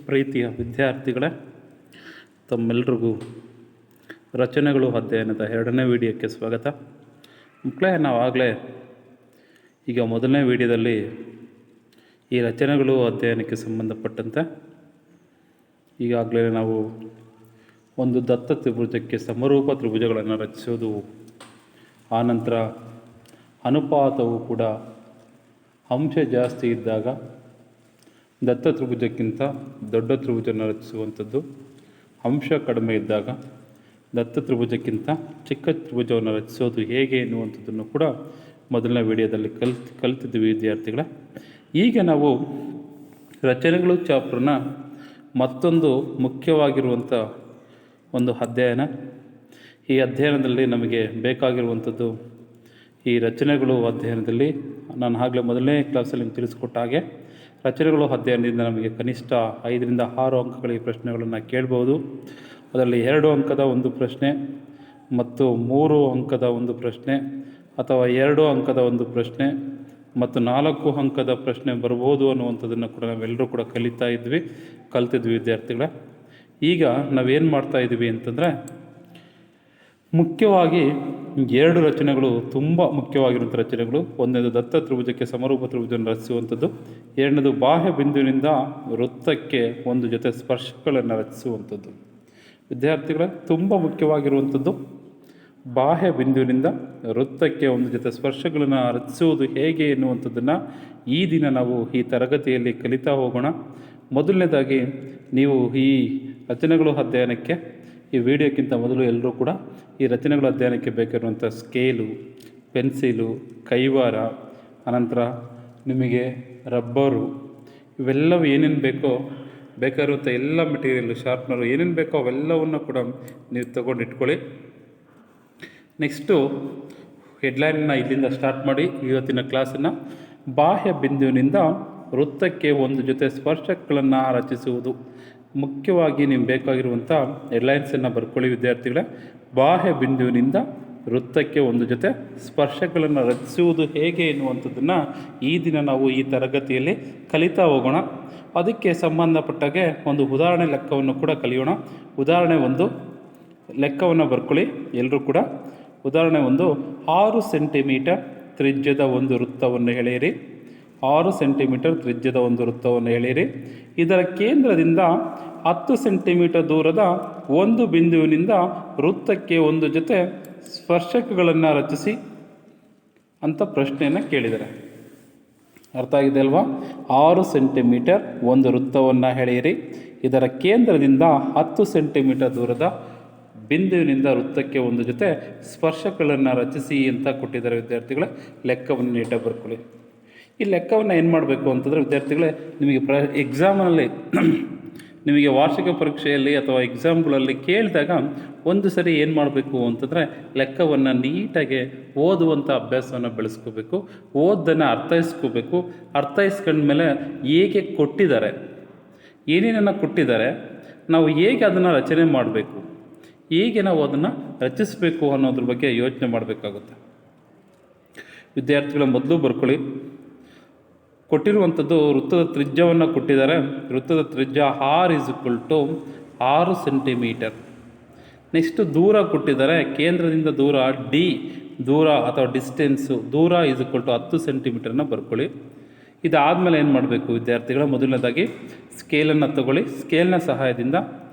ಪ್ರೀತಿಯ ವಿದ್ಯಾರ್ಥಿಗಳೇ, ತಮ್ಮೆಲ್ಲರಿಗೂ ರಚನೆಗಳು ಅಧ್ಯಯನದ 2ನೇ ವಿಡಿಯೋಕ್ಕೆ ಸ್ವಾಗತ. ಮಕ್ಕಳೇ, ನಾವಾಗಲೇ ಈಗ ಮೊದಲನೇ ವಿಡಿಯೋದಲ್ಲಿ ಈ ರಚನೆಗಳು ಅಧ್ಯಯನಕ್ಕೆ ಸಂಬಂಧಪಟ್ಟಂತೆ ಈಗಾಗಲೇ ನಾವು ಒಂದು ದತ್ತ ತ್ರಿಭುಜಕ್ಕೆ ಸಮರೂಪ ತ್ರಿಭುಜಗಳನ್ನು ರಚಿಸೋದು, ಆನಂತರ ಅನುಪಾತವು ಕೂಡ ಅಂಶ ಜಾಸ್ತಿ ಇದ್ದಾಗ ದತ್ತ ತ್ರಿಭುಜಕ್ಕಿಂತ ದೊಡ್ಡ ತ್ರಿಭುಜವನ್ನು ರಚಿಸುವಂಥದ್ದು, ಅಂಶ ಕಡಿಮೆ ಇದ್ದಾಗ ದತ್ತ ತ್ರಿಭುಜಕ್ಕಿಂತ ಚಿಕ್ಕ ತ್ರಿಭುಜವನ್ನು ರಚಿಸೋದು ಹೇಗೆ ಎನ್ನುವಂಥದ್ದನ್ನು ಕೂಡ ಮೊದಲನೇ ವಿಡಿಯೋದಲ್ಲಿ ಕಲ್ತಿದ್ವಿ ವಿದ್ಯಾರ್ಥಿಗಳೇ. ಈಗ ನಾವು ರಚನೆಗಳು ಚಾಪ್ಟರ್ನ ಮತ್ತೊಂದು ಮುಖ್ಯವಾಗಿರುವಂಥ ಒಂದು ಅಧ್ಯಯನ. ಈ ಅಧ್ಯಯನದಲ್ಲಿ ನಮಗೆ ಬೇಕಾಗಿರುವಂಥದ್ದು, ಈ ರಚನೆಗಳು ಅಧ್ಯಯನದಲ್ಲಿ ನಾನು ಆಗಲೇ ಮೊದಲನೇ ಕ್ಲಾಸಲ್ಲಿ ನಿಮ್ಗೆ ತಿಳಿಸ್ಕೊಟ್ಟ ಹಾಗೆ ರಚನೆಗಳು ಅಧ್ಯಯನದಿಂದ ನಮಗೆ ಕನಿಷ್ಠ 5 ರಿಂದ 6 ಅಂಕಗಳ ಈ ಪ್ರಶ್ನೆಗಳನ್ನು ಕೇಳ್ಬೋದು. ಅದರಲ್ಲಿ 2 ಅಂಕದ ಒಂದು ಪ್ರಶ್ನೆ ಮತ್ತು 3 ಅಂಕದ ಒಂದು ಪ್ರಶ್ನೆ, ಅಥವಾ 2 ಅಂಕದ ಒಂದು ಪ್ರಶ್ನೆ ಮತ್ತು 4 ಅಂಕದ ಪ್ರಶ್ನೆ ಬರ್ಬೋದು ಅನ್ನುವಂಥದ್ದನ್ನು ಕೂಡ ನಾವೆಲ್ಲರೂ ಕೂಡ ಕಲ್ತಿದ್ವಿ ವಿದ್ಯಾರ್ಥಿಗಳೇ. ಈಗ ನಾವೇನು ಮಾಡ್ತಾಯಿದ್ವಿ ಅಂತಂದರೆ, ಮುಖ್ಯವಾಗಿ 2 ರಚನೆಗಳು ತುಂಬ ಮುಖ್ಯವಾಗಿರುವಂಥ ರಚನೆಗಳು. ಒಂದನೇದು ದತ್ತ ತ್ರಿಭುಜಕ್ಕೆ ಸಮರೂಪ ತ್ರಿಭುಜವನ್ನು ರಚಿಸುವಂಥದ್ದು, ಎರಡನೇದು ಬಾಹ್ಯ ಬಿಂದುವಿನಿಂದ ವೃತ್ತಕ್ಕೆ ಒಂದು ಜೊತೆ ಸ್ಪರ್ಶಗಳನ್ನು ರಚಿಸುವಂಥದ್ದು. ವಿದ್ಯಾರ್ಥಿಗಳೇ, ತುಂಬ ಮುಖ್ಯವಾಗಿರುವಂಥದ್ದು ಬಾಹ್ಯ ಬಿಂದುವಿನಿಂದ ವೃತ್ತಕ್ಕೆ ಒಂದು ಜೊತೆ ಸ್ಪರ್ಶಗಳನ್ನು ರಚಿಸುವುದು ಹೇಗೆ ಎನ್ನುವಂಥದ್ದನ್ನು ಈ ದಿನ ನಾವು ಈ ತರಗತಿಯಲ್ಲಿ ಕಲಿತಾ ಹೋಗೋಣ. ಮೊದಲನೇದಾಗಿ ನೀವು ಈ ರಚನೆಗಳು ಅಧ್ಯಯನಕ್ಕೆ ಈ ವಿಡಿಯೋಕ್ಕಿಂತ ಮೊದಲು ಎಲ್ಲರೂ ಕೂಡ ಈ ರಚನೆಗಳ ಅಧ್ಯಯನಕ್ಕೆ ಬೇಕಾಗಿರುವಂಥ ಸ್ಕೇಲು, ಪೆನ್ಸಿಲು, ಕೈವಾರ, ಅನಂತರ ನಿಮಗೆ ರಬ್ಬರು, ಇವೆಲ್ಲವೂ ಏನೇನು ಬೇಕಾಗಿರುವಂಥ ಎಲ್ಲ ಮೆಟೀರಿಯಲ್ಲು, ಶಾರ್ಪ್ನರು ಏನೇನು ಬೇಕೋ ಅವೆಲ್ಲವನ್ನು ಕೂಡ ನೀವು ತಗೊಂಡಿಟ್ಕೊಳ್ಳಿ. ನೆಕ್ಸ್ಟು ಹೆಡ್ಲೈನ್ನ ಇಲ್ಲಿಂದ ಸ್ಟಾರ್ಟ್ ಮಾಡಿ ಇವತ್ತಿನ ಕ್ಲಾಸನ್ನು ಬಾಹ್ಯ ಬಿಂದುವಿನಿಂದ ವೃತ್ತಕ್ಕೆ ಒಂದು ಜೊತೆ ಸ್ಪರ್ಶಕಗಳನ್ನು ರಚಿಸುವುದು. ಮುಖ್ಯವಾಗಿ ನಿಮ್ಗೆ ಬೇಕಾಗಿರುವಂಥ ಹೆಡ್ಲೈನ್ಸನ್ನು ಬರ್ಕೊಳ್ಳಿ ವಿದ್ಯಾರ್ಥಿಗಳೇ. ಬಾಹ್ಯ ಬಿಂದುವಿನಿಂದ ವೃತ್ತಕ್ಕೆ ಒಂದು ಜೊತೆ ಸ್ಪರ್ಶಗಳನ್ನು ರಚಿಸುವುದು ಹೇಗೆ ಎನ್ನುವಂಥದ್ದನ್ನು ಈ ದಿನ ನಾವು ಈ ತರಗತಿಯಲ್ಲಿ ಕಲಿತಾ ಹೋಗೋಣ. ಅದಕ್ಕೆ ಸಂಬಂಧಪಟ್ಟಾಗೆ ಒಂದು ಉದಾಹರಣೆ ಲೆಕ್ಕವನ್ನು ಕೂಡ ಕಲಿಯೋಣ. ಉದಾಹರಣೆ 1 ಲೆಕ್ಕವನ್ನು ಬರ್ಕೊಳ್ಳಿ ಎಲ್ಲರೂ ಕೂಡ. ಉದಾಹರಣೆ 1, 6 ಸೆಂಟಿಮೀಟರ್ ತ್ರಿಜ್ಯದ ಒಂದು ವೃತ್ತವನ್ನು ಎಳೆಯಿರಿ. 6 ಸೆಂಟಿಮೀಟರ್ ತ್ರಿಜ್ಯದ ಒಂದು ವೃತ್ತವನ್ನು ಎಳೆಯಿರಿ. ಇದರ ಕೇಂದ್ರದಿಂದ 10 ಸೆಂಟಿಮೀಟರ್ ದೂರದ ಒಂದು ಬಿಂದುವಿನಿಂದ ವೃತ್ತಕ್ಕೆ ಒಂದು ಜೊತೆ ಸ್ಪರ್ಶಕಗಳನ್ನು ರಚಿಸಿ ಅಂತ ಪ್ರಶ್ನೆಯನ್ನು ಕೇಳಿದ್ದಾರೆ. ಅರ್ಥ ಆಗಿದೆ ಅಲ್ವಾ? 6 ಸೆಂಟಿಮೀಟರ್ ಒಂದು ವೃತ್ತವನ್ನು ಎಳೆಯಿರಿ. ಇದರ ಕೇಂದ್ರದಿಂದ 10 ಸೆಂಟಿಮೀಟರ್ ದೂರದ ಬಿಂದುವಿನಿಂದ ವೃತ್ತಕ್ಕೆ ಒಂದು ಜೊತೆ ಸ್ಪರ್ಶಕಗಳನ್ನು ರಚಿಸಿ ಅಂತ ಕೊಟ್ಟಿದ್ದಾರೆ ವಿದ್ಯಾರ್ಥಿಗಳೇ. ಲೆಕ್ಕವನ್ನು ನೀಟಾಗಿ ಬರ್ಕೊಳ್ಳಿ. ಈ ಲೆಕ್ಕವನ್ನು ಏನು ಮಾಡಬೇಕು ಅಂತಂದರೆ ವಿದ್ಯಾರ್ಥಿಗಳೇ, ನಿಮಗೆ ಎಕ್ಸಾಮಲ್ಲಿ ನಿಮಗೆ ವಾರ್ಷಿಕ ಪರೀಕ್ಷೆಯಲ್ಲಿ ಅಥವಾ ಎಕ್ಸಾಮ್ಗಳಲ್ಲಿ ಕೇಳಿದಾಗ ಒಂದು ಸರಿ ಏನು ಮಾಡಬೇಕು ಅಂತಂದರೆ, ಲೆಕ್ಕವನ್ನು ನೀಟಾಗಿ ಓದುವಂಥ ಅಭ್ಯಾಸವನ್ನು ಬೆಳೆಸ್ಕೋಬೇಕು. ಓದನ್ನು ಅರ್ಥೈಸ್ಕೋಬೇಕು. ಅರ್ಥೈಸ್ಕೊಂಡ್ಮೇಲೆ ಹೇಗೆ ಕೊಟ್ಟಿದ್ದಾರೆ, ಏನೇನನ್ನು ಕೊಟ್ಟಿದ್ದಾರೆ, ನಾವು ಹೇಗೆ ಅದನ್ನು ರಚನೆ ಮಾಡಬೇಕು, ಹೇಗೆ ನಾವು ಅದನ್ನು ರಚಿಸಬೇಕು ಅನ್ನೋದ್ರ ಬಗ್ಗೆ ಯೋಚನೆ ಮಾಡಬೇಕಾಗುತ್ತೆ. ವಿದ್ಯಾರ್ಥಿಗಳ ಮೊದಲು ಬರ್ಕೊಳ್ಳಿ. ಕೊಟ್ಟಿರುವಂಥದ್ದು ವೃತ್ತದ ತ್ರಿಜ್ಯವನ್ನು ಕೊಟ್ಟಿದ್ದಾರೆ. ವೃತ್ತದ ತ್ರಿಜ್ಯ R = 6 ಸೆಂಟಿಮೀಟರ್. ನೆಕ್ಸ್ಟು ದೂರ ಕೊಟ್ಟಿದ್ದಾರೆ. ಕೇಂದ್ರದಿಂದ ದೂರ D, ದೂರ ಅಥವಾ ಡಿಸ್ಟೆನ್ಸು, ದೂರ = 10 ಸೆಂಟಿಮೀಟರ್ನ ಬರ್ಕೊಳ್ಳಿ. ಇದಾದಮೇಲೆ ಏನು ಮಾಡಬೇಕು ವಿದ್ಯಾರ್ಥಿಗಳ, ಮೊದಲನೇದಾಗಿ ಸ್ಕೇಲನ್ನು ತಗೊಳ್ಳಿ. ಸ್ಕೇಲ್ನ ಸಹಾಯದಿಂದ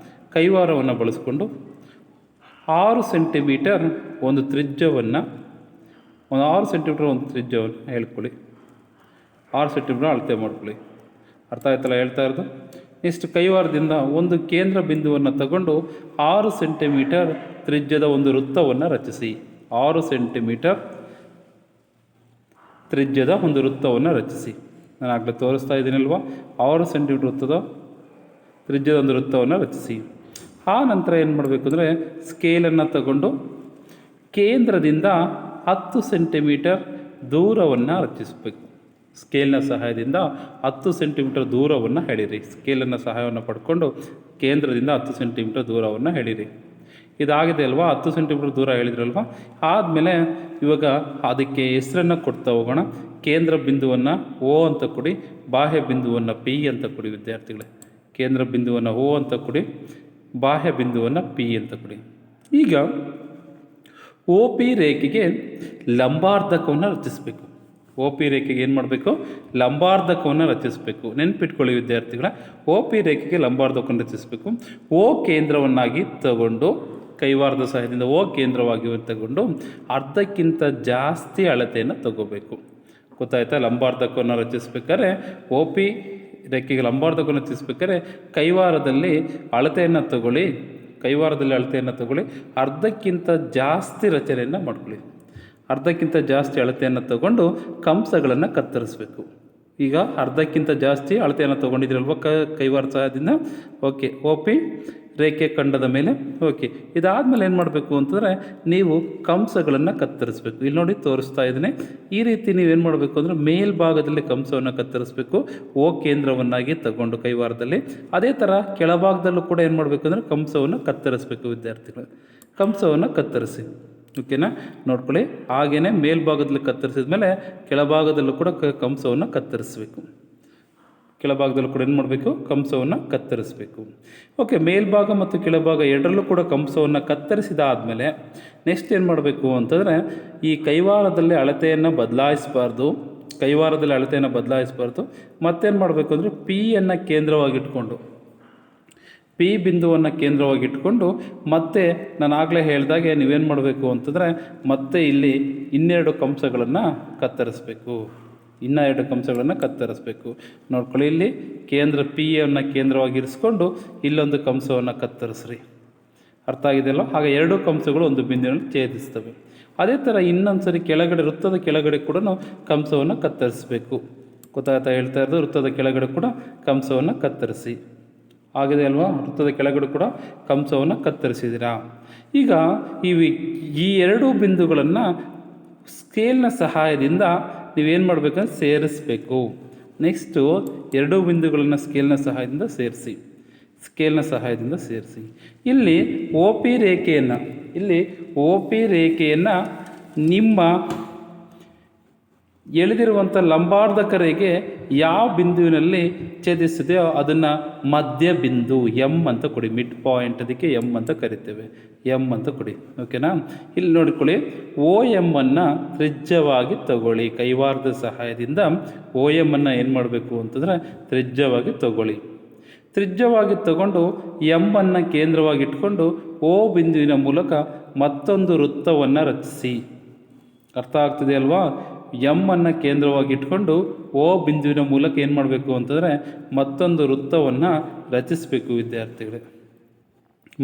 ಕೈವಾರವನ್ನು ಬಳಸ್ಕೊಂಡು 6 ಸೆಂಟಿಮೀಟರ್ ಒಂದು ತ್ರಿಜ್ಯವನ್ನು, 6 ಸೆಂಟಿಮೀಟರ್ ಒಂದು ತ್ರಿಜ್ಯವನ್ನು ಹೇಳ್ಕೊಳ್ಳಿ. 6 ಸೆಂಟಿಮೀಟರ್ ಅಳತೆ ಮಾಡ್ಕೊಳ್ಳಿ. ಅರ್ಥ ಆಯ್ತಲ್ಲ ಹೇಳ್ತಾ ಇರೋದು? ನೆಕ್ಸ್ಟ್ ಕೈವಾರದಿಂದ ಒಂದು ಕೇಂದ್ರ ಬಿಂದುವನ್ನು ತಗೊಂಡು 6 ಸೆಂಟಿಮೀಟರ್ ತ್ರಿಜ್ಯದ ಒಂದು ವೃತ್ತವನ್ನು ರಚಿಸಿ. 6 ಸೆಂಟಿಮೀಟರ್ ತ್ರಿಜ್ಯದ ಒಂದು ವೃತ್ತವನ್ನು ರಚಿಸಿ. ನಾನು ಆಗಲೇ ತೋರಿಸ್ತಾ ಇದ್ದೀನಲ್ವ, 6 ಸೆಂಟಿಮೀಟರ್ ತ್ರಿಜ್ಯದ ಒಂದು ವೃತ್ತವನ್ನು ರಚಿಸಿ. ಆ ನಂತರ ಏನು ಮಾಡಬೇಕು ಅಂದರೆ, ಸ್ಕೇಲನ್ನು ತಗೊಂಡು ಕೇಂದ್ರದಿಂದ 10 ಸೆಂಟಿಮೀಟರ್ ದೂರವನ್ನು ರಚಿಸಬೇಕು. ಸ್ಕೇಲ್ನ ಸಹಾಯದಿಂದ 10 ಸೆಂಟಿಮೀಟರ್ ದೂರವನ್ನು ಎಳೀರಿ. ಸ್ಕೇಲನ್ನು ಸಹಾಯವನ್ನು ಪಡ್ಕೊಂಡು ಕೇಂದ್ರದಿಂದ 10 ಸೆಂಟಿಮೀಟರ್ ದೂರವನ್ನು ಎಳೀರಿ. ಇದಾಗಿದೆ ಅಲ್ವಾ, 10 ಸೆಂಟಿಮೀಟರ್ ದೂರ ಹೇಳಿದ್ರಲ್ವ. ಆದಮೇಲೆ ಇವಾಗ ಅದಕ್ಕೆ ಹೆಸರನ್ನು ಕೊಡ್ತಾ ಹೋಗೋಣ. ಕೇಂದ್ರ ಬಿಂದುವನ್ನು O ಅಂತ ಕೊಡಿ, ಬಾಹ್ಯ ಬಿಂದುವನ್ನು P ಅಂತ ಕೊಡಿ ವಿದ್ಯಾರ್ಥಿಗಳೇ. ಕೇಂದ್ರ ಬಿಂದುವನ್ನು O ಅಂತ ಕೊಡಿ, ಬಾಹ್ಯ ಬಿಂದುವನ್ನು P ಅಂತ ಕೊಡಿ. ಈಗ OP ರೇಖೆಗೆ ಲಂಬಾರ್ಧಕವನ್ನು ರಚಿಸಬೇಕು. OP ರೇಖೆಗೆ ಏನು ಮಾಡಬೇಕು? ಲಂಬಾರ್ಧಕವನ್ನು ರಚಿಸಬೇಕು. ನೆನ್ಪಿಟ್ಕೊಳ್ಳಿ ವಿದ್ಯಾರ್ಥಿಗಳ, OP ರೇಖೆಗೆ ಲಂಬಾರ್ಧಕವನ್ನು ರಚಿಸಬೇಕು. O ಕೇಂದ್ರವನ್ನಾಗಿ ತಗೊಂಡು, ಕೈವಾರದ ಸಹಾಯದಿಂದ O ಕೇಂದ್ರವಾಗಿ ತಗೊಂಡು ಅರ್ಧಕ್ಕಿಂತ ಜಾಸ್ತಿ ಅಳತೆಯನ್ನು ತಗೋಬೇಕು. ಗೊತ್ತಾಯ್ತಾ? ಲಂಬಾರ್ಧಕವನ್ನು ರಚಿಸ್ಬೇಕಾದ್ರೆ OP ರೇಖೆಗೆ ಲಂಬಾರ್ಧಕವನ್ನು ರಚಿಸ್ಬೇಕಾದ್ರೆ ಕೈವಾರದಲ್ಲಿ ಅಳತೆಯನ್ನು ತಗೊಳ್ಳಿ, ಅರ್ಧಕ್ಕಿಂತ ಜಾಸ್ತಿ ರಚನೆಯನ್ನು ಮಾಡ್ಕೊಳ್ಳಿ. ಅರ್ಧಕ್ಕಿಂತ ಜಾಸ್ತಿ ಅಳತೆಯನ್ನು ತಗೊಂಡು ಕಂಸಗಳನ್ನು ಕತ್ತರಿಸಬೇಕು. ಈಗ ಅರ್ಧಕ್ಕಿಂತ ಜಾಸ್ತಿ ಅಳತೆಯನ್ನು ತೊಗೊಂಡಿದ್ರಲ್ವ ಕೈವಾರ ಸಹಾಯದಿಂದ. ಓಕೆ, OP ರೇಖೆ ಖಂಡದ ಮೇಲೆ. ಓಕೆ, ಇದಾದಮೇಲೆ ಏನು ಮಾಡಬೇಕು ಅಂತಂದರೆ ನೀವು ಕಂಸಗಳನ್ನು ಕತ್ತರಿಸಬೇಕು. ಇಲ್ಲಿ ನೋಡಿ ತೋರಿಸ್ತಾ ಇದ್ದೀನಿ. ಈ ರೀತಿ ನೀವೇನು ಮಾಡಬೇಕು ಅಂದರೆ ಮೇಲ್ಭಾಗದಲ್ಲಿ ಕಂಸವನ್ನು ಕತ್ತರಿಸಬೇಕು, O ಕೇಂದ್ರವನ್ನಾಗಿ ತಗೊಂಡು ಕೈವಾರದಲ್ಲಿ. ಅದೇ ಥರ ಕೆಳಭಾಗದಲ್ಲೂ ಕೂಡ ಏನು ಮಾಡಬೇಕು ಅಂದರೆ ಕಂಸವನ್ನು ಕತ್ತರಿಸಬೇಕು ವಿದ್ಯಾರ್ಥಿಗಳು. ಕಂಸವನ್ನು ಕತ್ತರಿಸಿ. ಓಕೆನಾ? ನೋಡ್ಕೊಳ್ಳಿ. ಹಾಗೆಯೇ ಮೇಲ್ಭಾಗದಲ್ಲಿ ಕತ್ತರಿಸಿದ ಮೇಲೆ ಕೆಳಭಾಗದಲ್ಲೂ ಕೂಡ ಕಂಸವನ್ನು ಕತ್ತರಿಸಬೇಕು. ಕೆಳಭಾಗದಲ್ಲೂ ಕೂಡ ಏನು ಮಾಡಬೇಕು? ಕಂಸವನ್ನು ಕತ್ತರಿಸಬೇಕು. ಓಕೆ, ಮೇಲ್ಭಾಗ ಮತ್ತು ಕೆಳಭಾಗ ಎರಡರಲ್ಲೂ ಕೂಡ ಕಂಸವನ್ನು ಕತ್ತರಿಸಿದಾದಮೇಲೆ ನೆಕ್ಸ್ಟ್ ಏನು ಮಾಡಬೇಕು ಅಂತಂದರೆ ಈ ಕೈವಾರದಲ್ಲಿ ಅಳತೆಯನ್ನು ಬದಲಾಯಿಸಬಾರ್ದು. ಮತ್ತೇನು ಮಾಡಬೇಕು ಅಂದರೆ Pಯನ್ನು ಕೇಂದ್ರವಾಗಿಟ್ಕೊಂಡು, P ಬಿಂದುವನ್ನು ಕೇಂದ್ರವಾಗಿಟ್ಕೊಂಡು ಮತ್ತೆ ನಾನು ಆಗಲೇ ಹೇಳಿದಾಗೆ ನೀವೇನು ಮಾಡಬೇಕು ಅಂತಂದರೆ ಮತ್ತೆ ಇಲ್ಲಿ ಇನ್ನೆರಡು ಕಂಸಗಳನ್ನು ಕತ್ತರಿಸಬೇಕು. ನೋಡ್ಕೊಳ್ಳಿ, ಇಲ್ಲಿ ಕೇಂದ್ರ Pಯನ್ನು ಕೇಂದ್ರವಾಗಿರಿಸ್ಕೊಂಡು ಇಲ್ಲೊಂದು ಕಂಸವನ್ನು ಕತ್ತರಿಸ್ರಿ. ಅರ್ಥ ಆಗಿದೆಯಲ್ಲ? ಹಾಗೆ ಎರಡು ಕಂಸಗಳು ಒಂದು ಬಿಂದುವಿನಲ್ಲಿ ಛೇದಿಸ್ತವೆ. ಅದೇ ಥರ ಇನ್ನೊಂದು ಸರಿ ಕೆಳಗಡೆ, ವೃತ್ತದ ಕೆಳಗಡೆ ಕೂಡ ನಾವು ಕಂಸವನ್ನು ಕತ್ತರಿಸಬೇಕು. ಗೊತ್ತಾಗ್ತಾ ಹೇಳ್ತಾ ಇರೋದು? ವೃತ್ತದ ಕೆಳಗಡೆ ಕೂಡ ಕಂಸವನ್ನು ಕತ್ತರಿಸಿ. ಆಗಿದೆ ಅಲ್ವಾ? ವೃತ್ತದ ಕೆಳಗಡೆ ಕೂಡ ಕಂಸವನ್ನು ಕತ್ತರಿಸಿದ್ದೀರಾ. ಈಗ ಈ ಎರಡೂ ಬಿಂದುಗಳನ್ನು ಸ್ಕೇಲ್ನ ಸಹಾಯದಿಂದ ನೀವೇನು ಮಾಡಬೇಕಂದ್ರೆ ಸೇರಿಸಬೇಕು. ನೆಕ್ಸ್ಟು ಎರಡೂ ಬಿಂದುಗಳನ್ನು ಸ್ಕೇಲ್ನ ಸಹಾಯದಿಂದ ಸೇರಿಸಿ. ಇಲ್ಲಿ OP ರೇಖೆಯನ್ನು ನಿಮ್ಮ ಎಳೆದಿರುವಂಥ ಲಂಬಾರ್ಧಕ ರೇಖೆ ಯಾವ ಬಿಂದುವಿನಲ್ಲಿ ಛೇದಿಸಿದೆಯೋ ಅದನ್ನು ಮಧ್ಯ ಬಿಂದು M ಅಂತ ಕೊಡಿ. ಮಿಡ್ ಪಾಯಿಂಟ್, ಅದಕ್ಕೆ M ಅಂತ ಕರಿತೇವೆ. M ಅಂತ ಕೊಡಿ. ಓಕೆನಾ? ಇಲ್ಲಿ ನೋಡ್ಕೊಳ್ಳಿ, OM ಅನ್ನು ತ್ರಿಜ್ಯವಾಗಿ ತಗೊಳ್ಳಿ. ಕೈವಾರದ ಸಹಾಯದಿಂದ OM ಅನ್ನು ಏನು ಮಾಡಬೇಕು ಅಂತಂದರೆ ತ್ರಿಜ್ಯವಾಗಿ ತಗೊಂಡು M ಅನ್ನು ಕೇಂದ್ರವಾಗಿಟ್ಕೊಂಡು O ಬಿಂದುವಿನ ಮೂಲಕ ಮತ್ತೊಂದು ವೃತ್ತವನ್ನು ರಚಿಸಿ. ಅರ್ಥ ಆಗ್ತಿದೆ ಅಲ್ವಾ? M ಅನ್ನು ಕೇಂದ್ರವಾಗಿಟ್ಕೊಂಡು O ಬಿಂದುವಿನ ಮೂಲಕ ಏನು ಮಾಡಬೇಕು ಅಂತಂದರೆ ಮತ್ತೊಂದು ವೃತ್ತವನ್ನು ರಚಿಸಬೇಕು ವಿದ್ಯಾರ್ಥಿಗಳೇ.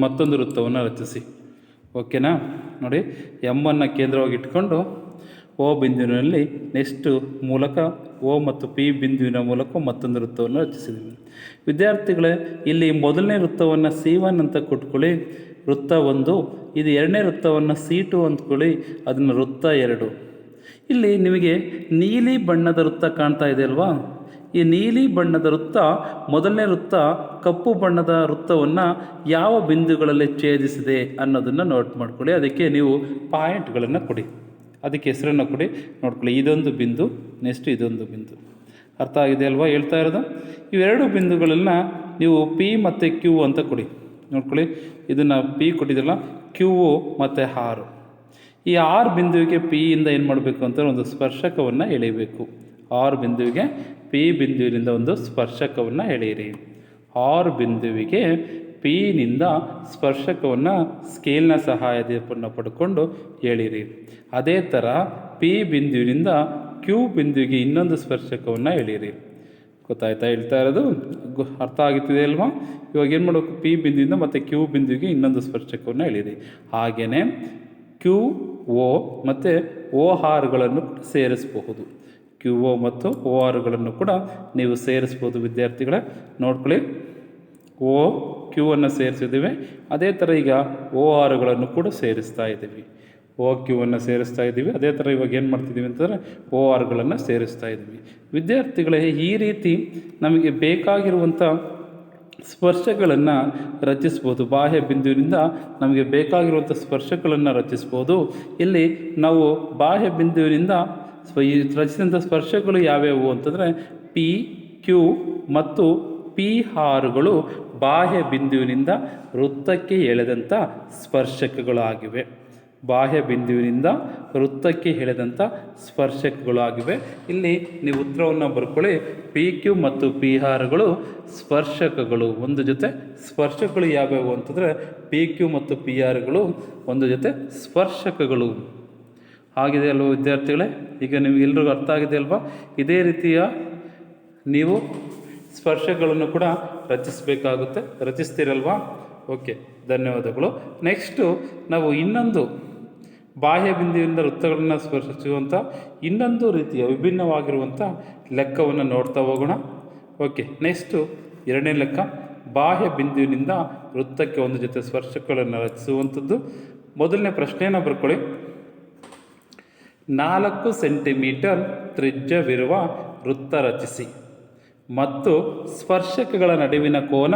ಮತ್ತೊಂದು ವೃತ್ತವನ್ನು ರಚಿಸಿ. ಓಕೆನಾ? ನೋಡಿ, M ಅನ್ನು ಕೇಂದ್ರವಾಗಿಟ್ಕೊಂಡು O ಬಿಂದುವಿನಲ್ಲಿ ನೆಕ್ಸ್ಟ್ ಮೂಲಕ O ಮತ್ತು P ಬಿಂದುವಿನ ಮೂಲಕ ಮತ್ತೊಂದು ವೃತ್ತವನ್ನು ರಚಿಸಿದ್ದೀವಿ. ವಿದ್ಯಾರ್ಥಿಗಳೇ, ಇಲ್ಲಿ ಮೊದಲನೇ ವೃತ್ತವನ್ನು C1 ಅಂತ ಕೊಟ್ಕೊಳ್ಳಿ, ವೃತ್ತ 1. ಇದು ಎರಡನೇ ವೃತ್ತವನ್ನು C2 ಅಂದ್ಕೊಳ್ಳಿ, ಅದನ್ನು ವೃತ್ತ 2. ಇಲ್ಲಿ ನಿಮಗೆ ನೀಲಿ ಬಣ್ಣದ ವೃತ್ತ ಕಾಣ್ತಾ ಇದೆ ಅಲ್ವಾ? ಈ ನೀಲಿ ಬಣ್ಣದ ವೃತ್ತ, ಮೊದಲನೇ ವೃತ್ತ ಕಪ್ಪು ಬಣ್ಣದ ವೃತ್ತವನ್ನು ಯಾವ ಬಿಂದುಗಳಲ್ಲಿ ಛೇದಿಸಿದೆ ಅನ್ನೋದನ್ನು ನೋಟ್ ಮಾಡ್ಕೊಳ್ಳಿ. ಅದಕ್ಕೆ ನೀವು ಪಾಯಿಂಟ್ಗಳನ್ನು ಕೊಡಿ, ಅದಕ್ಕೆ ಹೆಸರನ್ನು ಕೊಡಿ. ನೋಡ್ಕೊಳ್ಳಿ, ಇದೊಂದು ಬಿಂದು, ನೆಕ್ಸ್ಟ್ ಇದೊಂದು ಬಿಂದು. ಅರ್ಥ ಆಗಿದೆ ಅಲ್ವಾ ಹೇಳ್ತಾ ಇರೋದು? ಇವೆರಡು ಬಿಂದುಗಳನ್ನು ನೀವು P ಮತ್ತು Q ಅಂತ ಕೊಡಿ. ನೋಡ್ಕೊಳ್ಳಿ, ಇದನ್ನು P ಕೊಟ್ಟಿದ್ರಲ್ಲ, Q ಮತ್ತು R. ಈ R ಬಿಂದುವಿಗೆ P ಇಂದ ಏನು ಮಾಡಬೇಕು ಅಂತ ಒಂದು ಸ್ಪರ್ಶಕವನ್ನು ಎಳೆಯಬೇಕು. R ಬಿಂದುವಿಗೆ P ಬಿಂದುವಿನಿಂದ ಒಂದು ಸ್ಪರ್ಶಕವನ್ನು ಎಳೆಯಿರಿ. R ಬಿಂದುವಿಗೆ P ನಿಂದ ಸ್ಪರ್ಶಕವನ್ನು ಸ್ಕೇಲ್ನ ಸಹಾಯದಿಂದ ಪಡ್ಕೊಂಡು ಎಳೀರಿ. ಅದೇ ಥರ P ಬಿಂದುವಿನಿಂದ Q ಬಿಂದುವಿಗೆ ಇನ್ನೊಂದು ಸ್ಪರ್ಶಕವನ್ನು ಎಳೀರಿ. ಗೊತ್ತಾಯ್ತಾ ಹೇಳ್ತಾ ಇರೋದು? ಅರ್ಥ ಆಗುತ್ತಿದೆ ಅಲ್ವಾ? ಇವಾಗ ಏನು ಮಾಡಬೇಕು? P ಬಿಂದುವಿಂದ ಮತ್ತು Q ಬಿಂದುವಿಗೆ ಇನ್ನೊಂದು ಸ್ಪರ್ಶಕವನ್ನು ಎಳೀರಿ. ಹಾಗೆಯೇ QO ಮತ್ತು ORಗಳನ್ನು ಸೇರಿಸಬಹುದು. QO ಮತ್ತು ORಗಳನ್ನು ಕೂಡ ನೀವು ಸೇರಿಸ್ಬೋದು ವಿದ್ಯಾರ್ಥಿಗಳೇ. ನೋಡ್ಕೊಳ್ಳಿ, Qವನ್ನು ಸೇರಿಸಿದ್ದೀವಿ, ಅದೇ ಥರ ಈಗ ORಗಳನ್ನು ಕೂಡ ಸೇರಿಸ್ತಾ ಇದ್ದೀವಿ. Qವನ್ನು ಸೇರಿಸ್ತಾ ಇದ್ದೀವಿ, ಅದೇ ಥರ ಇವಾಗ ಏನು ಮಾಡ್ತಿದ್ದೀವಿ ಅಂತಂದರೆ ORಗಳನ್ನು ಸೇರಿಸ್ತಾ ಇದ್ದೀವಿ. ವಿದ್ಯಾರ್ಥಿಗಳೇ, ಈ ರೀತಿ ನಮಗೆ ಬೇಕಾಗಿರುವಂಥ ಸ್ಪರ್ಶಗಳನ್ನು ರಚಿಸ್ಬೋದು. ಬಾಹ್ಯ ಬಿಂದುವಿನಿಂದ ನಮಗೆ ಬೇಕಾಗಿರುವಂಥ ಸ್ಪರ್ಶಗಳನ್ನು ರಚಿಸ್ಬೋದು. ಇಲ್ಲಿ ನಾವು ಬಾಹ್ಯ ಬಿಂದುವಿನಿಂದ ರಚಿಸಿದಂಥ ಸ್ಪರ್ಶಗಳು ಯಾವ್ಯಾವು ಅಂತಂದರೆ P, Q ಮತ್ತು ಪಿ ಹಾರುಗಳು ಬಾಹ್ಯ ಬಿಂದುವಿನಿಂದ ವೃತ್ತಕ್ಕೆ ಎಳೆದಂಥ ಸ್ಪರ್ಶಕಗಳಾಗಿವೆ. ಬಾಹ್ಯ ಬಿಂದುವಿನಿಂದ ವೃತ್ತಕ್ಕೆ ಎಳೆದಂಥ ಸ್ಪರ್ಶಕಗಳಾಗಿವೆ. ಇಲ್ಲಿ ನೀವು ಉತ್ತರವನ್ನು ಬರ್ಕೊಳ್ಳಿ. ಪಿ ಕ್ಯೂ ಮತ್ತು ಪಿ ಆರ್ಗಳು ಸ್ಪರ್ಶಕಗಳು. ಒಂದು ಜೊತೆ ಸ್ಪರ್ಶಕಗಳು ಯಾವ್ಯಾವು ಅಂತಂದರೆ ಪಿ ಕ್ಯೂ ಮತ್ತು ಪಿ ಆರ್ಗಳು ಒಂದು ಜೊತೆ ಸ್ಪರ್ಶಕಗಳು. ಆಗಿದೆ ಅಲ್ವ ವಿದ್ಯಾರ್ಥಿಗಳೇ? ಈಗ ನಿಮಗೆಲ್ರಿಗೂ ಅರ್ಥ ಆಗಿದೆ ಅಲ್ವಾ? ಇದೇ ರೀತಿಯ ನೀವು ಸ್ಪರ್ಶಗಳನ್ನು ಕೂಡ ರಚಿಸಬೇಕಾಗುತ್ತೆ. ರಚಿಸ್ತೀರಲ್ವಾ? ಓಕೆ, ಧನ್ಯವಾದಗಳು. ನೆಕ್ಸ್ಟು ನಾವು ಇನ್ನೊಂದು ಬಾಹ್ಯ ಬಿಂದುವಿನಿಂದ ವೃತ್ತಗಳನ್ನು ಸ್ಪರ್ಶಿಸುವಂಥ ಇನ್ನೊಂದು ರೀತಿಯ ವಿಭಿನ್ನವಾಗಿರುವಂಥ ಲೆಕ್ಕವನ್ನು ನೋಡ್ತಾ ಹೋಗೋಣ. ಓಕೆ, ನೆಕ್ಸ್ಟು ಎರಡನೇ ಲೆಕ್ಕ, ಬಾಹ್ಯ ಬಿಂದುವಿನಿಂದ ವೃತ್ತಕ್ಕೆ ಒಂದು ಜೊತೆ ಸ್ಪರ್ಶಕಗಳನ್ನು ರಚಿಸುವಂಥದ್ದು. ಮೊದಲನೇ ಪ್ರಶ್ನೆಯನ್ನು ಬರ್ಕೊಳ್ಳಿ. 4 ಸೆಂಟಿಮೀಟರ್ ತ್ರಿಜ್ಯವಿರುವ ವೃತ್ತ ರಚಿಸಿ ಮತ್ತು ಸ್ಪರ್ಶಕಗಳ ನಡುವಿನ ಕೋನ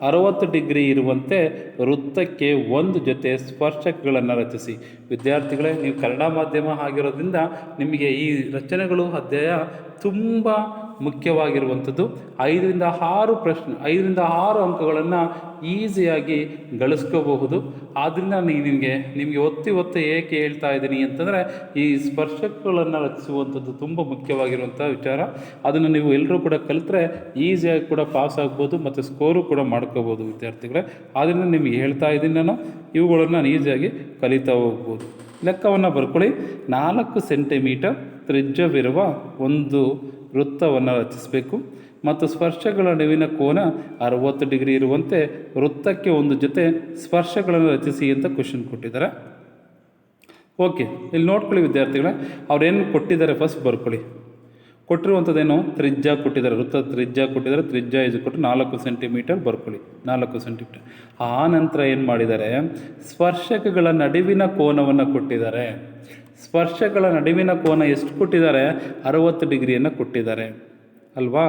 60 ಡಿಗ್ರಿ ಇರುವಂತೆ ವೃತ್ತಕ್ಕೆ ಒಂದು ಜೊತೆ ಸ್ಪರ್ಶಕಗಳನ್ನು ರಚಿಸಿ. ವಿದ್ಯಾರ್ಥಿಗಳೇ, ನೀವು ಕನ್ನಡ ಮಾಧ್ಯಮ ಆಗಿರೋದ್ರಿಂದ ನಿಮಗೆ ಈ ರಚನೆಗಳು ಅಧ್ಯಾಯ ತುಂಬ ಮುಖ್ಯವಾಗಿರುವಂಥದ್ದು. 5ರಿಂದ 6 ಅಂಕಗಳನ್ನು ಈಸಿಯಾಗಿ ಗಳಿಸ್ಕೋಬಹುದು. ಆದ್ದರಿಂದ ನಿಮಗೆ ಒತ್ತಿ ಏಕೆ ಹೇಳ್ತಾ ಇದ್ದೀನಿ ಅಂತಂದರೆ ಈ ಸ್ಪರ್ಶಕಗಳನ್ನು ರಚಿಸುವಂಥದ್ದು ತುಂಬ ಮುಖ್ಯವಾಗಿರುವಂಥ ವಿಚಾರ. ಅದನ್ನು ನೀವು ಎಲ್ಲರೂ ಕೂಡ ಕಲಿತ್ರೆ ಈಸಿಯಾಗಿ ಕೂಡ ಪಾಸ್ ಆಗ್ಬೋದು ಮತ್ತು ಸ್ಕೋರು ಕೂಡ ಮಾಡ್ಕೋಬೋದು ವಿದ್ಯಾರ್ಥಿಗಳೇ. ಆದ್ದರಿಂದ ನಿಮಗೆ ಹೇಳ್ತಾ ಇದ್ದೀನಿ ನಾನು, ಇವುಗಳನ್ನು ಈಸಿಯಾಗಿ ಕಲಿತಾ ಹೋಗ್ಬೋದು. ಲೆಕ್ಕವನ್ನು ಬರ್ಕೊಳ್ಳಿ. 4 ಸೆಂಟಿಮೀಟರ್ ತ್ರಿಜ್ಯವಿರುವ ಒಂದು ವೃತ್ತವನ್ನು ರಚಿಸಬೇಕು ಮತ್ತು ಸ್ಪರ್ಶಗಳ ನಡುವಿನ ಕೋನ 60 ಡಿಗ್ರಿ ಇರುವಂತೆ ವೃತ್ತಕ್ಕೆ ಒಂದು ಜೊತೆ ಸ್ಪರ್ಶಗಳನ್ನು ರಚಿಸಿ ಅಂತ ಕ್ವಶನ್ ಕೊಟ್ಟಿದ್ದಾರೆ. ಓಕೆ, ಇಲ್ಲಿ ನೋಡ್ಕೊಳ್ಳಿ ವಿದ್ಯಾರ್ಥಿಗಳೇ, ಅವ್ರೇನು ಕೊಟ್ಟಿದ್ದಾರೆ ಫಸ್ಟ್ ಬರ್ಕೊಳ್ಳಿ. ಕೊಟ್ಟಿರುವಂಥದ್ದೇನು? ತ್ರಿಜ್ಯ ಕೊಟ್ಟಿದ್ದಾರೆ, ವೃತ್ತ ತ್ರಿಜ್ಯ ಕೊಟ್ಟಿದ್ದಾರೆ. ತ್ರಿಜ್ಯ ಇದು ಕೊಟ್ಟು 4 ಸೆಂಟಿಮೀಟರ್ ಬರ್ಕೊಳ್ಳಿ, 4 ಸೆಂಟಿಮೀಟರ್. ಆ ನಂತರ ಏನು ಮಾಡಿದ್ದಾರೆ? ಸ್ಪರ್ಶಕಗಳ ನಡುವಿನ ಕೋನವನ್ನು ಕೊಟ್ಟಿದ್ದಾರೆ. ಸ್ಪರ್ಶಗಳ ನಡುವಿನ ಕೋನ ಎಷ್ಟು ಕೊಟ್ಟಿದ್ದಾರೆ? 60 ಡಿಗ್ರಿಯನ್ನು ಕೊಟ್ಟಿದ್ದಾರೆ ಅಲ್ವಾ?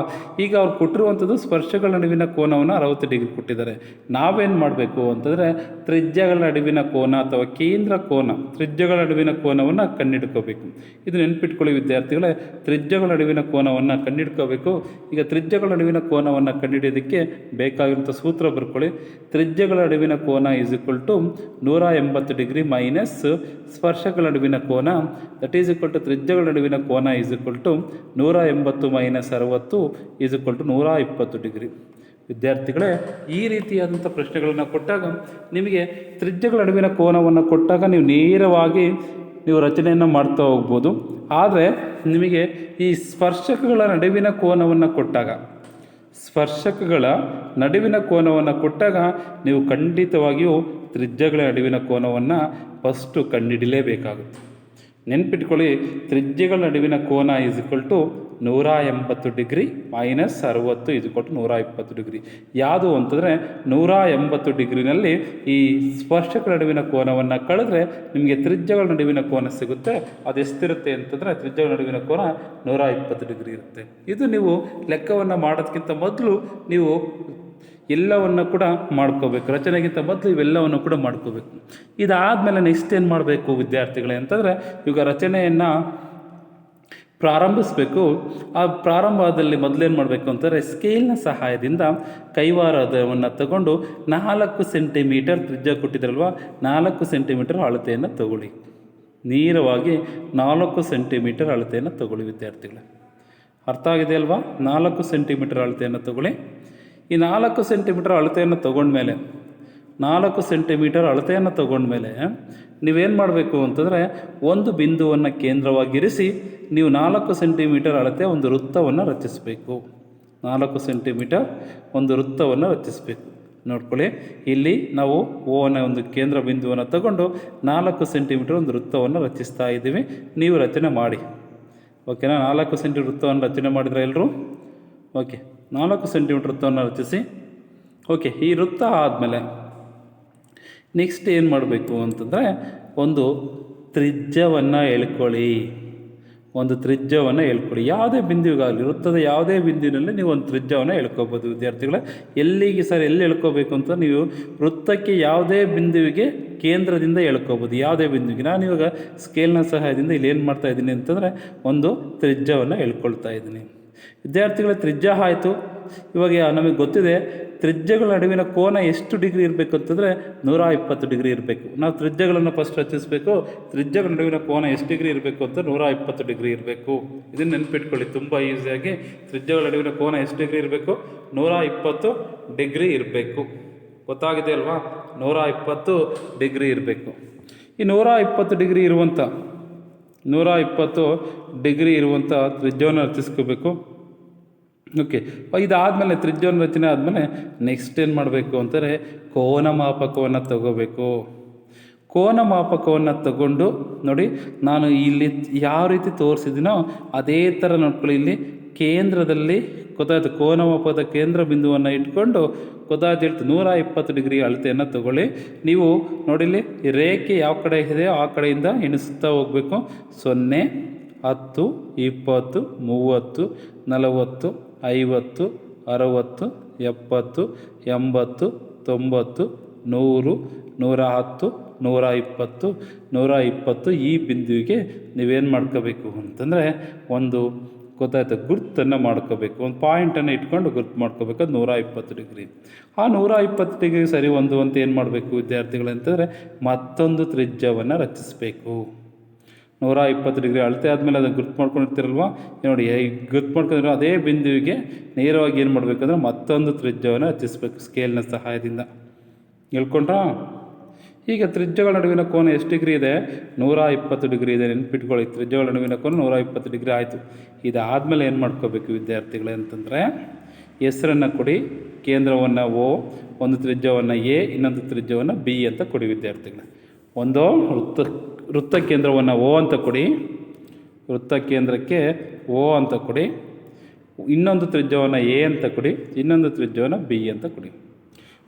ಈಗ ಅವ್ರು ಕೊಟ್ಟಿರುವಂಥದ್ದು ಸ್ಪರ್ಶಗಳ ನಡುವಿನ ಕೋನವನ್ನು 60 ಡಿಗ್ರಿ ಕೊಟ್ಟಿದ್ದಾರೆ. ನಾವೇನು ಮಾಡಬೇಕು ಅಂತಂದರೆ ತ್ರಿಜ್ಯಗಳ ನಡುವಿನ ಕೋನ ಅಥವಾ ಕೇಂದ್ರ ಕೋನ, ತ್ರಿಜ್ಯಗಳ ನಡುವಿನ ಕೋನವನ್ನು ಕಂಡುಹಿಡ್ಕೋಬೇಕು. ಇದು ನೆನ್ಪಿಟ್ಕೊಳ್ಳಿ ವಿದ್ಯಾರ್ಥಿಗಳೇ, ತ್ರಿಜ್ಯಗಳ ನಡುವಿನ ಕೋನವನ್ನು ಕಂಡುಹಿಡ್ಕೋಬೇಕು. ಈಗ ತ್ರಿಜ್ಯಗಳ ನಡುವಿನ ಕೋನವನ್ನು ಕಂಡುಹಿಡಿಯೋದಕ್ಕೆ ಬೇಕಾಗಿರುವಂಥ ಸೂತ್ರ ಬರ್ಕೊಳ್ಳಿ. ತ್ರಿಜ್ಯಗಳ ನಡುವಿನ ಕೋನ is equal to 180 degree minus ಸ್ಪರ್ಶಗಳ ನಡುವಿನ ಕೋನ, ದಟ್ ಈಸ್ ಈಕ್ವಲ್ ಟು ತ್ರಿಜ್ಯಗಳ ನಡುವಿನ ಕೋನ is equal to 180 minus 60 is equal to 120 degree. ವಿದ್ಯಾರ್ಥಿಗಳೇ, ಈ ರೀತಿಯಾದಂಥ ಪ್ರಶ್ನೆಗಳನ್ನು ಕೊಟ್ಟಾಗ ನಿಮಗೆ ತ್ರಿಜ್ಯಗಳ ನಡುವಿನ ಕೋನವನ್ನು ಕೊಟ್ಟಾಗ ನೀವು ನೇರವಾಗಿ ರಚನೆಯನ್ನು ಮಾಡ್ತಾ ಹೋಗ್ಬೋದು. ಆದರೆ ನಿಮಗೆ ಈ ಸ್ಪರ್ಶಕಗಳ ನಡುವಿನ ಕೋನವನ್ನು ಕೊಟ್ಟಾಗ ನೀವು ಖಂಡಿತವಾಗಿಯೂ ತ್ರಿಜ್ಯಗಳ ನಡುವಿನ ಕೋನವನ್ನು ಫಸ್ಟು ಕಂಡುಹಿಡಲೇಬೇಕಾಗುತ್ತೆ. ನೆನ್ಪಿಟ್ಕೊಳ್ಳಿ, ತ್ರಿಜ್ಯಗಳ ನಡುವಿನ ಕೋನ is equal to 180 degree minus 60 is equal to 120 degree. ಯಾವುದು ಅಂತಂದರೆ 180 ಡಿಗ್ರಿನಲ್ಲಿ ಈ ಸ್ಪರ್ಶಕಗಳ ನಡುವಿನ ಕೋನವನ್ನು ಕಳೆದ್ರೆ ನಿಮಗೆ ತ್ರಿಜ್ಯಗಳ ನಡುವಿನ ಕೋನ ಸಿಗುತ್ತೆ. ಅದು ಎಷ್ಟಿರುತ್ತೆ ಅಂತಂದರೆ ತ್ರಿಜ್ಯಗಳ ನಡುವಿನ ಕೋನ 120 ಡಿಗ್ರಿ ಇರುತ್ತೆ. ಇದು ನೀವು ಲೆಕ್ಕವನ್ನು ಮಾಡೋದಕ್ಕಿಂತ ಮೊದಲು ನೀವು ಎಲ್ಲವನ್ನು ಕೂಡ ಮಾಡ್ಕೋಬೇಕು. ರಚನೆಗಿಂತ ಮೊದಲು ಇವೆಲ್ಲವನ್ನು ಕೂಡ ಮಾಡ್ಕೋಬೇಕು. ಇದಾದಮೇಲೆ ನೆಕ್ಸ್ಟ್ ಏನು ಮಾಡಬೇಕು ವಿದ್ಯಾರ್ಥಿಗಳೇ ಅಂತಂದರೆ, ಈಗ ರಚನೆಯನ್ನು ಪ್ರಾರಂಭಿಸಬೇಕು. ಆ ಪ್ರಾರಂಭದಲ್ಲಿ ಮೊದಲೇನು ಮಾಡಬೇಕು ಅಂತಂದರೆ ಸ್ಕೇಲ್ನ ಸಹಾಯದಿಂದ ಕೈವಾರವನ್ನು ತಗೊಂಡು 4 ಸೆಂಟಿಮೀಟರ್ ತ್ರಿಜ್ಯ ಕೊಟ್ಟಿದ್ರಲ್ವ, 4 ಸೆಂಟಿಮೀಟರ್ ಅಳತೆಯನ್ನು ತಗೊಳ್ಳಿ. ನೇರವಾಗಿ 4 ಸೆಂಟಿಮೀಟರ್ ಅಳತೆಯನ್ನು ತಗೊಳ್ಳಿ ವಿದ್ಯಾರ್ಥಿಗಳೇ. ಅರ್ಥ ಆಗಿದೆ ಅಲ್ವಾ? 4 ಸೆಂಟಿಮೀಟರ್ ಅಳತೆಯನ್ನು ತಗೊಳ್ಳಿ. ಈ 4 ಸೆಂಟಿಮೀಟರ್ ಅಳತೆಯನ್ನು ತಗೊಂಡ್ಮೇಲೆ ನೀವೇನು ಮಾಡಬೇಕು ಅಂತಂದರೆ ಒಂದು ಬಿಂದುವನ್ನು ಕೇಂದ್ರವಾಗಿರಿಸಿ ನೀವು 4 ಸೆಂಟಿಮೀಟರ್ ಅಳತೆ ಒಂದು ವೃತ್ತವನ್ನು ರಚಿಸಬೇಕು. 4 ಸೆಂಟಿಮೀಟರ್ ಒಂದು ವೃತ್ತವನ್ನು ರಚಿಸಬೇಕು. ನೋಡ್ಕೊಳ್ಳಿ, ಇಲ್ಲಿ ನಾವು ಓನ ಒಂದು ಕೇಂದ್ರ ಬಿಂದುವನ್ನು ತಗೊಂಡು 4 ಸೆಂಟಿಮೀಟರ್ ಒಂದು ವೃತ್ತವನ್ನು ರಚಿಸ್ತಾ ಇದ್ದೀವಿ. ನೀವು ರಚನೆ ಮಾಡಿ. ಓಕೆನಾ? 4 ಸೆಂಟಿಮೀಟರ್ ವೃತ್ತವನ್ನು ರಚನೆ ಮಾಡಿದರೆ ಎಲ್ಲರೂ? ಓಕೆ, 4 ಸೆಂಟಿಮೀಟರ್ ವೃತ್ತವನ್ನು ರಚಿಸಿ. ಓಕೆ, ಈ ವೃತ್ತ ಆದಮೇಲೆ ನೆಕ್ಸ್ಟ್ ಏನು ಮಾಡಬೇಕು ಅಂತಂದರೆ ಒಂದು ತ್ರಿಜ್ಯವನ್ನು ಎಳ್ಕೊಳ್ಳಿ. ಯಾವುದೇ ಬಿಂದುವಿಗಾಗಲಿ, ವೃತ್ತದ ಯಾವುದೇ ಬಿಂದುವಿನಲ್ಲಿ ನೀವು ಒಂದು ತ್ರಿಜ್ಯವನ್ನು ಎಳ್ಕೋಬೋದು ವಿದ್ಯಾರ್ಥಿಗಳೇ. ಎಲ್ಲಿ ಎಳ್ಕೋಬೇಕು ಅಂತ ನೀವು ವೃತ್ತಕ್ಕೆ ಯಾವುದೇ ಬಿಂದುವಿಗೆ ಕೇಂದ್ರದಿಂದ ಎಳ್ಕೋಬೋದು. ಯಾವುದೇ ಬಿಂದುವಿಗೆ ನಾನು ಇವಾಗ ಸ್ಕೇಲ್ನ ಸಹಾಯದಿಂದ ಇಲ್ಲಿ ಏನು ಮಾಡ್ತಾ ಇದ್ದೀನಿ ಅಂತಂದರೆ ಒಂದು ತ್ರಿಜ್ಯವನ್ನು ಎಳ್ಕೊಳ್ತಾ ಇದ್ದೀನಿ ವಿದ್ಯಾರ್ಥಿಗಳ. ತ್ರಿಜ್ಯ ಆಯಿತು, ಇವಾಗ ನಮಗೆ ಗೊತ್ತಿದೆ ತ್ರಿಜ್ಯಗಳ ನಡುವಿನ ಕೋನ ಎಷ್ಟು ಡಿಗ್ರಿ ಇರಬೇಕು ಅಂತಂದರೆ 120 ಡಿಗ್ರಿ ಇರಬೇಕು. ನಾವು ತ್ರಿಜ್ಯಗಳನ್ನು ಫಸ್ಟ್ ರಚಿಸಬೇಕು. ತ್ರಿಜ್ಯಗಳ ನಡುವಿನ ಕೋನ ಎಷ್ಟು ಡಿಗ್ರಿ ಇರಬೇಕು ಅಂತ 120 ಡಿಗ್ರಿ ಇರಬೇಕು. ಇದನ್ನು ನೆನ್ಪಿಟ್ಕೊಳ್ಳಿ ತುಂಬ ಈಸಿಯಾಗಿ. ತ್ರಿಜ್ಯಗಳ ನಡುವಿನ ಕೋನ ಎಷ್ಟು ಡಿಗ್ರಿ ಇರಬೇಕು? 120 ಡಿಗ್ರಿ ಇರಬೇಕು. ಗೊತ್ತಾಗಿದೆ ಅಲ್ವಾ? 120 ಡಿಗ್ರಿ ಇರಬೇಕು. ಈ 120 ಡಿಗ್ರಿ ಇರುವಂಥ 120 ಡಿಗ್ರಿ ಇರುವಂಥ ತ್ರಿಜ್ಯವನ್ನು ರಚಿಸ್ಕೋಬೇಕು. ಓಕೆ, ಇದಾದಮೇಲೆ ತ್ರಿಜ್ಯವನ್ನು ರಚನೆ ಆದಮೇಲೆ ನೆಕ್ಸ್ಟ್ ಏನು ಮಾಡಬೇಕು ಅಂತಾರೆ, ಕೋನ ಮಾಪಕವನ್ನು ತಗೋಬೇಕು. ಕೋನ ಮಾಪಕವನ್ನು ತಗೊಂಡು ನೋಡಿ, ನಾನು ಇಲ್ಲಿ ಯಾವ ರೀತಿ ತೋರಿಸಿದ್ದೀನೋ ಅದೇ ಥರ ನೋಡ್ಕೊಳ್ಳಿ. ಇಲ್ಲಿ ಕೇಂದ್ರದಲ್ಲಿ ಗೊತ್ತಾಯ್ತು, ಕೋನ ಮಾಪಕದ ಕೇಂದ್ರ ಬಿಂದುವನ್ನು ಇಟ್ಕೊಂಡು ಗೊತ್ತಾಯ್ತು ಹೇಳ್ತು 120 ಡಿಗ್ರಿ ಅಳತೆಯನ್ನು ತಗೊಳ್ಳಿ. ನೀವು ನೋಡಿಲ್ಲಿ ರೇಖೆ ಯಾವ ಕಡೆ ಇದೆ ಆ ಕಡೆಯಿಂದ ಎಣಿಸ್ತಾ ಹೋಗಬೇಕು. 0, 10, 20, 30, 40, 50, 60, 70, 80, 90, 100, 110, 120, 120 ಈ ಬಿಂದುವಿಗೆ ನೀವೇನು ಮಾಡ್ಕೋಬೇಕು ಅಂತಂದರೆ ಒಂದು ಗೊತ್ತಾಯ್ತು ಗುರ್ತನ್ನು ಮಾಡ್ಕೋಬೇಕು. ಒಂದು ಪಾಯಿಂಟನ್ನು ಇಟ್ಕೊಂಡು ಗುರ್ತು ಮಾಡ್ಕೋಬೇಕು. ಅದು 120 ಡಿಗ್ರಿ. ಆ 120 ಡಿಗ್ರಿ ಸರಿ ಹೊಂದುವಂತೆ ಏನು ಮಾಡಬೇಕು ವಿದ್ಯಾರ್ಥಿಗಳು ಅಂತಂದರೆ ಮತ್ತೊಂದು ತ್ರಿಜ್ಯವನ್ನು ರಚಿಸಬೇಕು. 120 ಡಿಗ್ರಿ ಅಳತೆ ಆದಮೇಲೆ ಅದನ್ನು ಗುರ್ತು ಮಾಡ್ಕೊಂಡಿರ್ತೀರಲ್ವ, ನೋಡಿ ಗುರ್ತು ಮಾಡ್ಕೊಂಡಿರೋ ಅದೇ ಬಿಂದುವಿಗೆ ನೇರವಾಗಿ ಏನು ಮಾಡಬೇಕಂದ್ರೆ ಮತ್ತೊಂದು ತ್ರಿಜ್ಯವನ್ನು ರಚಿಸಬೇಕು ಸ್ಕೇಲ್ನ ಸಹಾಯದಿಂದ. ಹೇಳ್ಕೊಂಡ್ರಾ? ಈಗ ತ್ರಿಜ್ಯಗಳ ನಡುವಿನ ಕೋನ ಎಷ್ಟು ಡಿಗ್ರಿ ಇದೆ? 120 ಡಿಗ್ರಿ ಇದೆ. ನೆನ್ಪಿಟ್ಕೊಳ್ಳಿ, ತ್ರಿಜ್ಯಗಳ ನಡುವಿನ ಕೋನ 120 ಡಿಗ್ರಿ ಆಯಿತು. ಇದಾದಮೇಲೆ ಏನು ಮಾಡ್ಕೋಬೇಕು ವಿದ್ಯಾರ್ಥಿಗಳೇ ಅಂತಂದರೆ ಹೆಸರನ್ನು ಕೊಡಿ. ಕೇಂದ್ರವನ್ನು O, ಒಂದು ತ್ರಿಜ್ಯವನ್ನು A, ಇನ್ನೊಂದು ತ್ರಿಜ್ಯವನ್ನು B ಅಂತ ಕೊಡಿ ವಿದ್ಯಾರ್ಥಿಗಳೇ. ಒಂದು ವೃತ್ತ ಕೇಂದ್ರವನ್ನು O ಅಂತ ಕೊಡಿ, ವೃತ್ತ ಕೇಂದ್ರಕ್ಕೆ O ಅಂತ ಕೊಡಿ. ಇನ್ನೊಂದು ತ್ರಿಜ್ಯವನ್ನು A ಅಂತ ಕೊಡಿ, ಇನ್ನೊಂದು ತ್ರಿಜ್ಯವನ್ನು B ಅಂತ ಕೊಡಿ.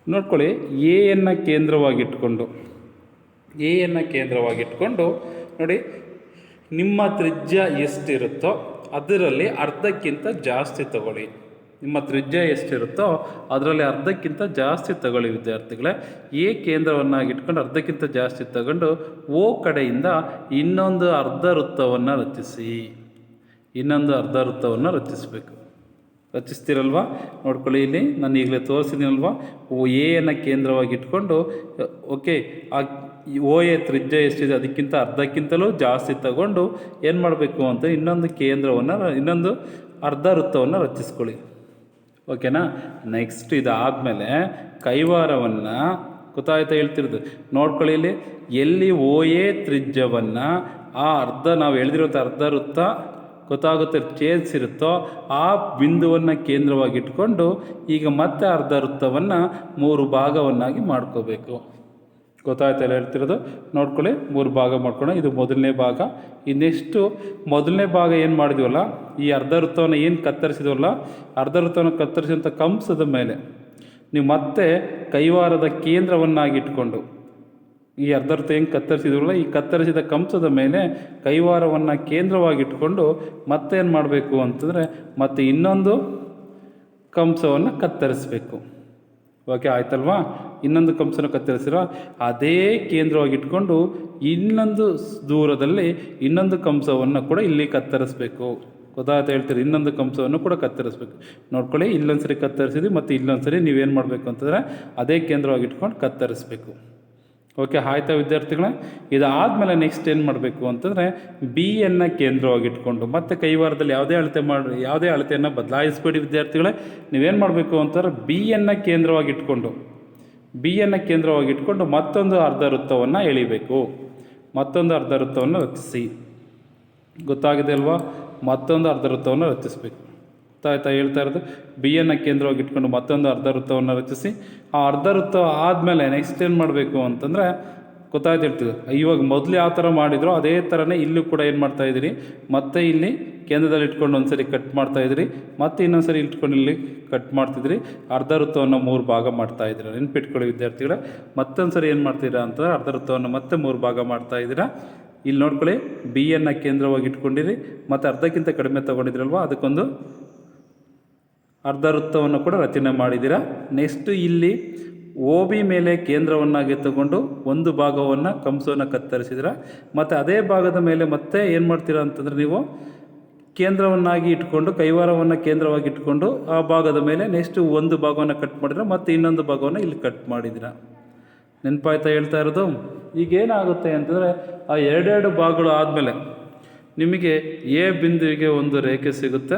ನೋಡ್ಕೊಳ್ಳಿ, ಎಯನ್ನು ಕೇಂದ್ರವಾಗಿಟ್ಕೊಂಡು ನೋಡಿ, ನಿಮ್ಮ ತ್ರಿಜ್ಯ ಎಷ್ಟಿರುತ್ತೋ ಅದರಲ್ಲಿ ಅರ್ಧಕ್ಕಿಂತ ಜಾಸ್ತಿ ತಗೊಳ್ಳಿ. ನಿಮ್ಮ ತ್ರಿಜ್ಯ ಎಷ್ಟಿರುತ್ತೋ ಅದರಲ್ಲಿ ಅರ್ಧಕ್ಕಿಂತ ಜಾಸ್ತಿ ತಗೊಳ್ಳಿ ವಿದ್ಯಾರ್ಥಿಗಳೇ. ಎ ಕೇಂದ್ರವನ್ನಾಗಿಟ್ಕೊಂಡು ಅರ್ಧಕ್ಕಿಂತ ಜಾಸ್ತಿ ತಗೊಂಡು O ಕಡೆಯಿಂದ ಇನ್ನೊಂದು ಅರ್ಧ ವೃತ್ತವನ್ನು ರಚಿಸಿ. ಇನ್ನೊಂದು ಅರ್ಧ ವೃತ್ತವನ್ನು ರಚಿಸ್ತೀರಲ್ವ? ನೋಡ್ಕೊಳ್ಳಿ, ಇಲ್ಲಿ ನಾನು ಈಗಲೇ ತೋರಿಸಿದ್ದೀನಲ್ವ, ಎಯನ್ನು ಕೇಂದ್ರವಾಗಿಟ್ಕೊಂಡು ಓಕೆ ಆ OA ತ್ರಿಜ್ಯ ಎಷ್ಟಿದೆ ಅದಕ್ಕಿಂತ ಅರ್ಧಕ್ಕಿಂತಲೂ ಜಾಸ್ತಿ ತಗೊಂಡು ಏನು ಮಾಡಬೇಕು ಅಂತ ಇನ್ನೊಂದು ಅರ್ಧ ವೃತ್ತವನ್ನು ರಚಿಸ್ಕೊಳ್ಳಿ. ಓಕೆನಾ? ನೆಕ್ಸ್ಟ್ ಇದಾದಮೇಲೆ ಕೈವಾರವನ್ನು ಗೊತ್ತಾಯ್ತಾ ಹೇಳ್ತಿರೋದು ನೋಡ್ಕೊಳ್ಳಿ. ಇಲ್ಲಿ ಎಲ್ಲಿ OA ತ್ರಿಜ್ಯವನ್ನು ಆ ನಾವು ಎಳೆದಿರುವಂಥ ಅರ್ಧ ವೃತ್ತ ಗೊತ್ತಾಗುತ್ತೆ ಛೇದಿಸಿರುತ್ತೋ ಆ ಬಿಂದುವನ್ನು ಕೇಂದ್ರವಾಗಿಟ್ಕೊಂಡು ಈಗ ಮತ್ತೆ ಅರ್ಧ ವೃತ್ತವನ್ನು 3 ಭಾಗವನ್ನಾಗಿ ಮಾಡ್ಕೋಬೇಕು. ಗೊತ್ತಾಯ್ತಲ್ಲ ಹೇಳ್ತಿರೋದು? ನೋಡ್ಕೊಳ್ಳಿ, 3 ಭಾಗ ಮಾಡ್ಕೊಂಡು ಇದು ಮೊದಲನೇ ಭಾಗ. ಇನ್ನೆಷ್ಟು ಮೊದಲನೇ ಭಾಗ ಏನು ಮಾಡಿದ್ವಲ್ಲ, ಈ ಅರ್ಧ ವೃತ್ತವನ್ನು ಏನು ಕತ್ತರಿಸಿದ್ವಲ್ಲ, ಅರ್ಧ ವೃತ್ತವನ್ನು ಕತ್ತರಿಸಿದಂಥ ಕಂಸದ ಮೇಲೆ ನೀವು ಮತ್ತೆ ಕೈವಾರದ ಕೇಂದ್ರವನ್ನಾಗಿಟ್ಕೊಂಡು ಈ ಅರ್ಧ ವೃತ್ತ ಹೆಂಗೆ ಕತ್ತರಿಸಿದ್ವಲ್ಲ ಈ ಕತ್ತರಿಸಿದ ಕಂಸದ ಮೇಲೆ ಕೈವಾರವನ್ನು ಕೇಂದ್ರವಾಗಿಟ್ಕೊಂಡು ಮತ್ತೆ ಏನು ಮಾಡಬೇಕು ಅಂತಂದರೆ ಮತ್ತೆ ಇನ್ನೊಂದು ಕಂಸವನ್ನು ಕತ್ತರಿಸಬೇಕು. ಓಕೆ ಆಯ್ತಲ್ವಾ? ಇನ್ನೊಂದು ಕಂಸನ ಕತ್ತರಿಸಿರೋ ಅದೇ ಕೇಂದ್ರವಾಗಿಟ್ಕೊಂಡು ಇನ್ನೊಂದು ದೂರದಲ್ಲಿ ಇನ್ನೊಂದು ಕಂಸವನ್ನು ಕೂಡ ಇಲ್ಲಿ ಕತ್ತರಿಸಬೇಕು. ಗೊತ್ತಾಯ್ತು ಹೇಳ್ತೀರಿ? ಇನ್ನೊಂದು ಕಂಸವನ್ನು ಕೂಡ ಕತ್ತರಿಸಬೇಕು. ನೋಡ್ಕೊಳ್ಳಿ, ಇಲ್ಲೊಂದ್ಸರಿ ಕತ್ತರಿಸಿದ್ವಿ ಮತ್ತು ಇಲ್ಲೊಂದ್ಸರಿ ನೀವೇನು ಮಾಡಬೇಕು ಅಂತಂದರೆ ಅದೇ ಕೇಂದ್ರವಾಗಿಟ್ಕೊಂಡು ಕತ್ತರಿಸಬೇಕು. ಓಕೆ ಆಯ್ತಾ ವಿದ್ಯಾರ್ಥಿಗಳೇ? ಇದಾದಮೇಲೆ ನೆಕ್ಸ್ಟ್ ಏನು ಮಾಡಬೇಕು ಅಂತಂದರೆ ಬಿಯನ್ನು ಕೇಂದ್ರವಾಗಿಟ್ಕೊಂಡು ಮತ್ತೆ ಕೈವಾರದಲ್ಲಿ ಯಾವುದೇ ಅಳತೆಯನ್ನು ಬದಲಾಯಿಸಬೇಡಿ ವಿದ್ಯಾರ್ಥಿಗಳೇ. ನೀವೇನು ಮಾಡಬೇಕು ಅಂತಂದರೆ ಬಿಯನ್ನು ಕೇಂದ್ರವಾಗಿಟ್ಕೊಂಡು ಮತ್ತೊಂದು ಅರ್ಧ ವೃತ್ತವನ್ನು ಎಳಿಬೇಕು. ಮತ್ತೊಂದು ಅರ್ಧ ವೃತ್ತವನ್ನು ರಚಿಸಿ. ಗೊತ್ತಾಗಿದೆ ಅಲ್ವಾ? ಮತ್ತೊಂದು ಅರ್ಧ ವೃತ್ತವನ್ನು ರಚಿಸಬೇಕು. ಗೊತ್ತಾಯ್ತಾ ಹೇಳ್ತಾ ಇರೋದು? ಬಿಯನ್ನು ಕೇಂದ್ರವಾಗಿಟ್ಕೊಂಡು ಮತ್ತೊಂದು ಅರ್ಧ ವೃತ್ತವನ್ನು ರಚಿಸಿ. ಆ ಅರ್ಧ ವೃತ್ತ ಆದಮೇಲೆ ನೆಕ್ಸ್ಟ್ ಏನು ಮಾಡಬೇಕು ಅಂತಂದರೆ ಗೊತ್ತಾಯ್ತು ಹೇಳ್ತೀವಿ. ಇವಾಗ ಮೊದಲು ಯಾವ ಥರ ಮಾಡಿದ್ರೋ ಅದೇ ಥರನೇ ಇಲ್ಲೂ ಕೂಡ ಏನು ಮಾಡ್ತಾಯಿದ್ದೀರಿ, ಮತ್ತೆ ಇಲ್ಲಿ ಕೇಂದ್ರದಲ್ಲಿ ಇಟ್ಕೊಂಡು ಒಂದು ಸರಿ ಕಟ್ ಮಾಡ್ತಾಯಿದ್ರಿ, ಮತ್ತೆ ಇನ್ನೊಂದು ಸರಿ ಇಟ್ಕೊಂಡು ಇಲ್ಲಿ ಕಟ್ ಮಾಡ್ತಿದ್ರಿ. ಅರ್ಧ ವೃತ್ತವನ್ನು 3 ಭಾಗ ಮಾಡ್ತಾಯಿದ್ದೀರಾ. ನೆನ್ಪಿಟ್ಕೊಳ್ಳಿ ವಿದ್ಯಾರ್ಥಿಗಳೇ. ಮತ್ತೊಂದು ಸರಿ ಏನು ಮಾಡ್ತೀರಾ ಅಂತಂದರೆ ಅರ್ಧ ವೃತ್ತವನ್ನು ಮತ್ತೆ 3 ಭಾಗ ಮಾಡ್ತಾಯಿದ್ದೀರಾ. ಇಲ್ಲಿ ನೋಡ್ಕೊಳ್ಳಿ, ಬಿಯನ್ನು ಕೇಂದ್ರವಾಗಿ ಇಟ್ಕೊಂಡಿರಿ ಮತ್ತು ಅರ್ಧಕ್ಕಿಂತ ಕಡಿಮೆ ತೊಗೊಂಡಿದ್ರಲ್ವ ಅದಕ್ಕೊಂದು ಅರ್ಧ ವೃತ್ತವನ್ನು ಕೂಡ ರಚನೆ ಮಾಡಿದ್ದೀರಾ. ನೆಕ್ಸ್ಟು ಇಲ್ಲಿ OB ಮೇಲೆ ಕೇಂದ್ರವನ್ನಾಗಿ ತಗೊಂಡು ಒಂದು ಭಾಗವನ್ನು ಕಂಸವನ್ನು ಕತ್ತರಿಸಿದಿರ ಮತ್ತು ಅದೇ ಭಾಗದ ಮೇಲೆ ಮತ್ತೆ ಏನು ಮಾಡ್ತೀರಾ ಅಂತಂದರೆ ನೀವು ಕೇಂದ್ರವನ್ನಾಗಿ ಇಟ್ಕೊಂಡು ಕೈವಾರವನ್ನು ಕೇಂದ್ರವಾಗಿ ಇಟ್ಕೊಂಡು ಆ ಭಾಗದ ಮೇಲೆ ನೆಕ್ಸ್ಟ್ ಒಂದು ಭಾಗವನ್ನು ಕಟ್ ಮಾಡಿದ್ರೆ ಮತ್ತೆ ಇನ್ನೊಂದು ಭಾಗವನ್ನು ಇಲ್ಲಿ ಕಟ್ ಮಾಡಿದಿರ. ನೆನಪಾಯ್ತಾ ಹೇಳ್ತಾ ಇರೋದು? ಈಗೇನಾಗುತ್ತೆ ಅಂತಂದರೆ ಆ ಎರಡೆರಡು ಭಾಗಗಳು ಆದಮೇಲೆ ನಿಮಗೆ ಎ ಬಿಂದುವಿಗೆ ಒಂದು ರೇಖೆ ಸಿಗುತ್ತೆ,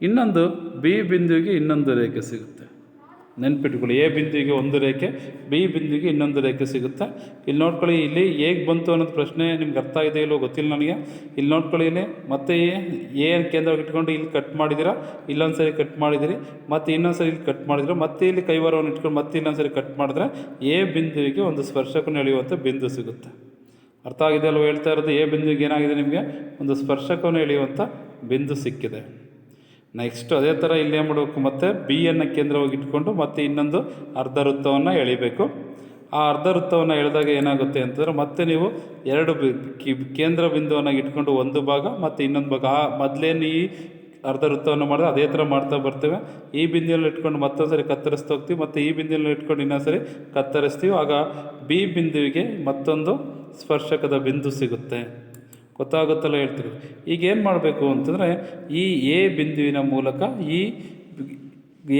ಇನ್ನೊಂದು ಬಿ ಬಿಂದುವಿಗೆ ಇನ್ನೊಂದು ರೇಖೆ ಸಿಗುತ್ತೆ. ನೆನ್ಪಿಟ್ಕೊಳ್ಳಿ, ಎ ಬಿಂದುವಿಗೆ ಒಂದು ರೇಖೆ, ಬಿ ಬಿಂದುವಿಗೆ ಇನ್ನೊಂದು ರೇಖೆ ಸಿಗುತ್ತೆ. ಇಲ್ಲಿ ನೋಡ್ಕೊಳ್ಳಿ, ಇಲ್ಲಿ ಹೇಗೆ ಬಂತು ಅನ್ನೋದು ಪ್ರಶ್ನೆ ನಿಮ್ಗೆ ಅರ್ಥ ಇದೆ ಇಲ್ಲೋ ಗೊತ್ತಿಲ್ಲ ನನಗೆ. ಇಲ್ಲಿ ನೋಡ್ಕೊಳ್ಳಿ, ಇಲ್ಲಿ ಮತ್ತೆ ಎ ಕೇಂದ್ರವಾಗಿ ಇಟ್ಕೊಂಡು ಇಲ್ಲಿ ಕಟ್ ಮಾಡಿದ್ದೀರಾ, ಇಲ್ಲೊಂದು ಸರಿ ಕಟ್ ಮಾಡಿದಿರಿ, ಮತ್ತು ಇನ್ನೊಂದು ಸರಿ ಇಲ್ಲಿ ಕಟ್ ಮಾಡಿದ್ರೆ, ಮತ್ತೆ ಇಲ್ಲಿ ಕೈವಾರವನ್ನು ಇಟ್ಕೊಂಡು ಮತ್ತೆ ಇನ್ನೊಂದು ಸರಿ ಕಟ್ ಮಾಡಿದ್ರೆ ಎ ಬಿಂದುವಿಗೆ ಒಂದು ಸ್ಪರ್ಶಕವನ್ನು ಎಳೆಯುವಂಥ ಬಿಂದು ಸಿಗುತ್ತೆ. ಅರ್ಥ ಆಗಿದೆ ಅಲ್ವ ಹೇಳ್ತಾ ಇರೋದು? ಎ ಬಿಂದುವಿಗೆ ಏನಾಗಿದೆ, ನಿಮಗೆ ಒಂದು ಸ್ಪರ್ಶಕವನ್ನು ಎಳೆಯುವಂಥ ಬಿಂದು ಸಿಕ್ಕಿದೆ. ನೆಕ್ಸ್ಟ್ ಅದೇ ಥರ ಇಲ್ಲಿ ಏನು ಮಾಡಬೇಕು, ಮತ್ತು ಬಿಯನ್ನು ಕೇಂದ್ರವಾಗಿ ಇಟ್ಕೊಂಡು ಮತ್ತೆ ಇನ್ನೊಂದು ಅರ್ಧ ವೃತ್ತವನ್ನು ಎಳಿಬೇಕು. ಆ ಅರ್ಧ ವೃತ್ತವನ್ನು ಎಳೆದಾಗ ಏನಾಗುತ್ತೆ ಅಂತಂದರೆ ಮತ್ತೆ ನೀವು ಎರಡು ಕೇಂದ್ರ ಬಿಂದುವನ್ನು ಇಟ್ಕೊಂಡು ಒಂದು ಭಾಗ ಮತ್ತು ಇನ್ನೊಂದು ಭಾಗ, ಆ ಮೊದಲೇನು ಈ ಅರ್ಧ ವೃತ್ತವನ್ನು ಮಾಡಿದ್ರೆ ಅದೇ ಥರ ಮಾಡ್ತಾ ಬರ್ತೇವೆ. ಈ ಬಿಂದುವನ್ನು ಇಟ್ಕೊಂಡು ಮತ್ತೊಂದು ಸರಿ ಕತ್ತರಿಸ್ತಾ ಹೋಗ್ತೀವಿ, ಮತ್ತು ಈ ಬಿಂದುವನ್ನು ಇಟ್ಕೊಂಡು ಇನ್ನೊಂದು ಸರಿ ಕತ್ತರಿಸ್ತೀವಿ. ಆಗ ಬಿ ಬಿಂದುವಿಗೆ ಮತ್ತೊಂದು ಸ್ಪರ್ಶಕದ ಬಿಂದು ಸಿಗುತ್ತೆ. ಗೊತ್ತಾಗುತ್ತಲ್ಲ ಹೇಳ್ತೀವಿ. ಈಗ ಏನು ಮಾಡಬೇಕು ಅಂತಂದರೆ ಈ ಎ ಬಿಂದುವಿನ ಮೂಲಕ ಈ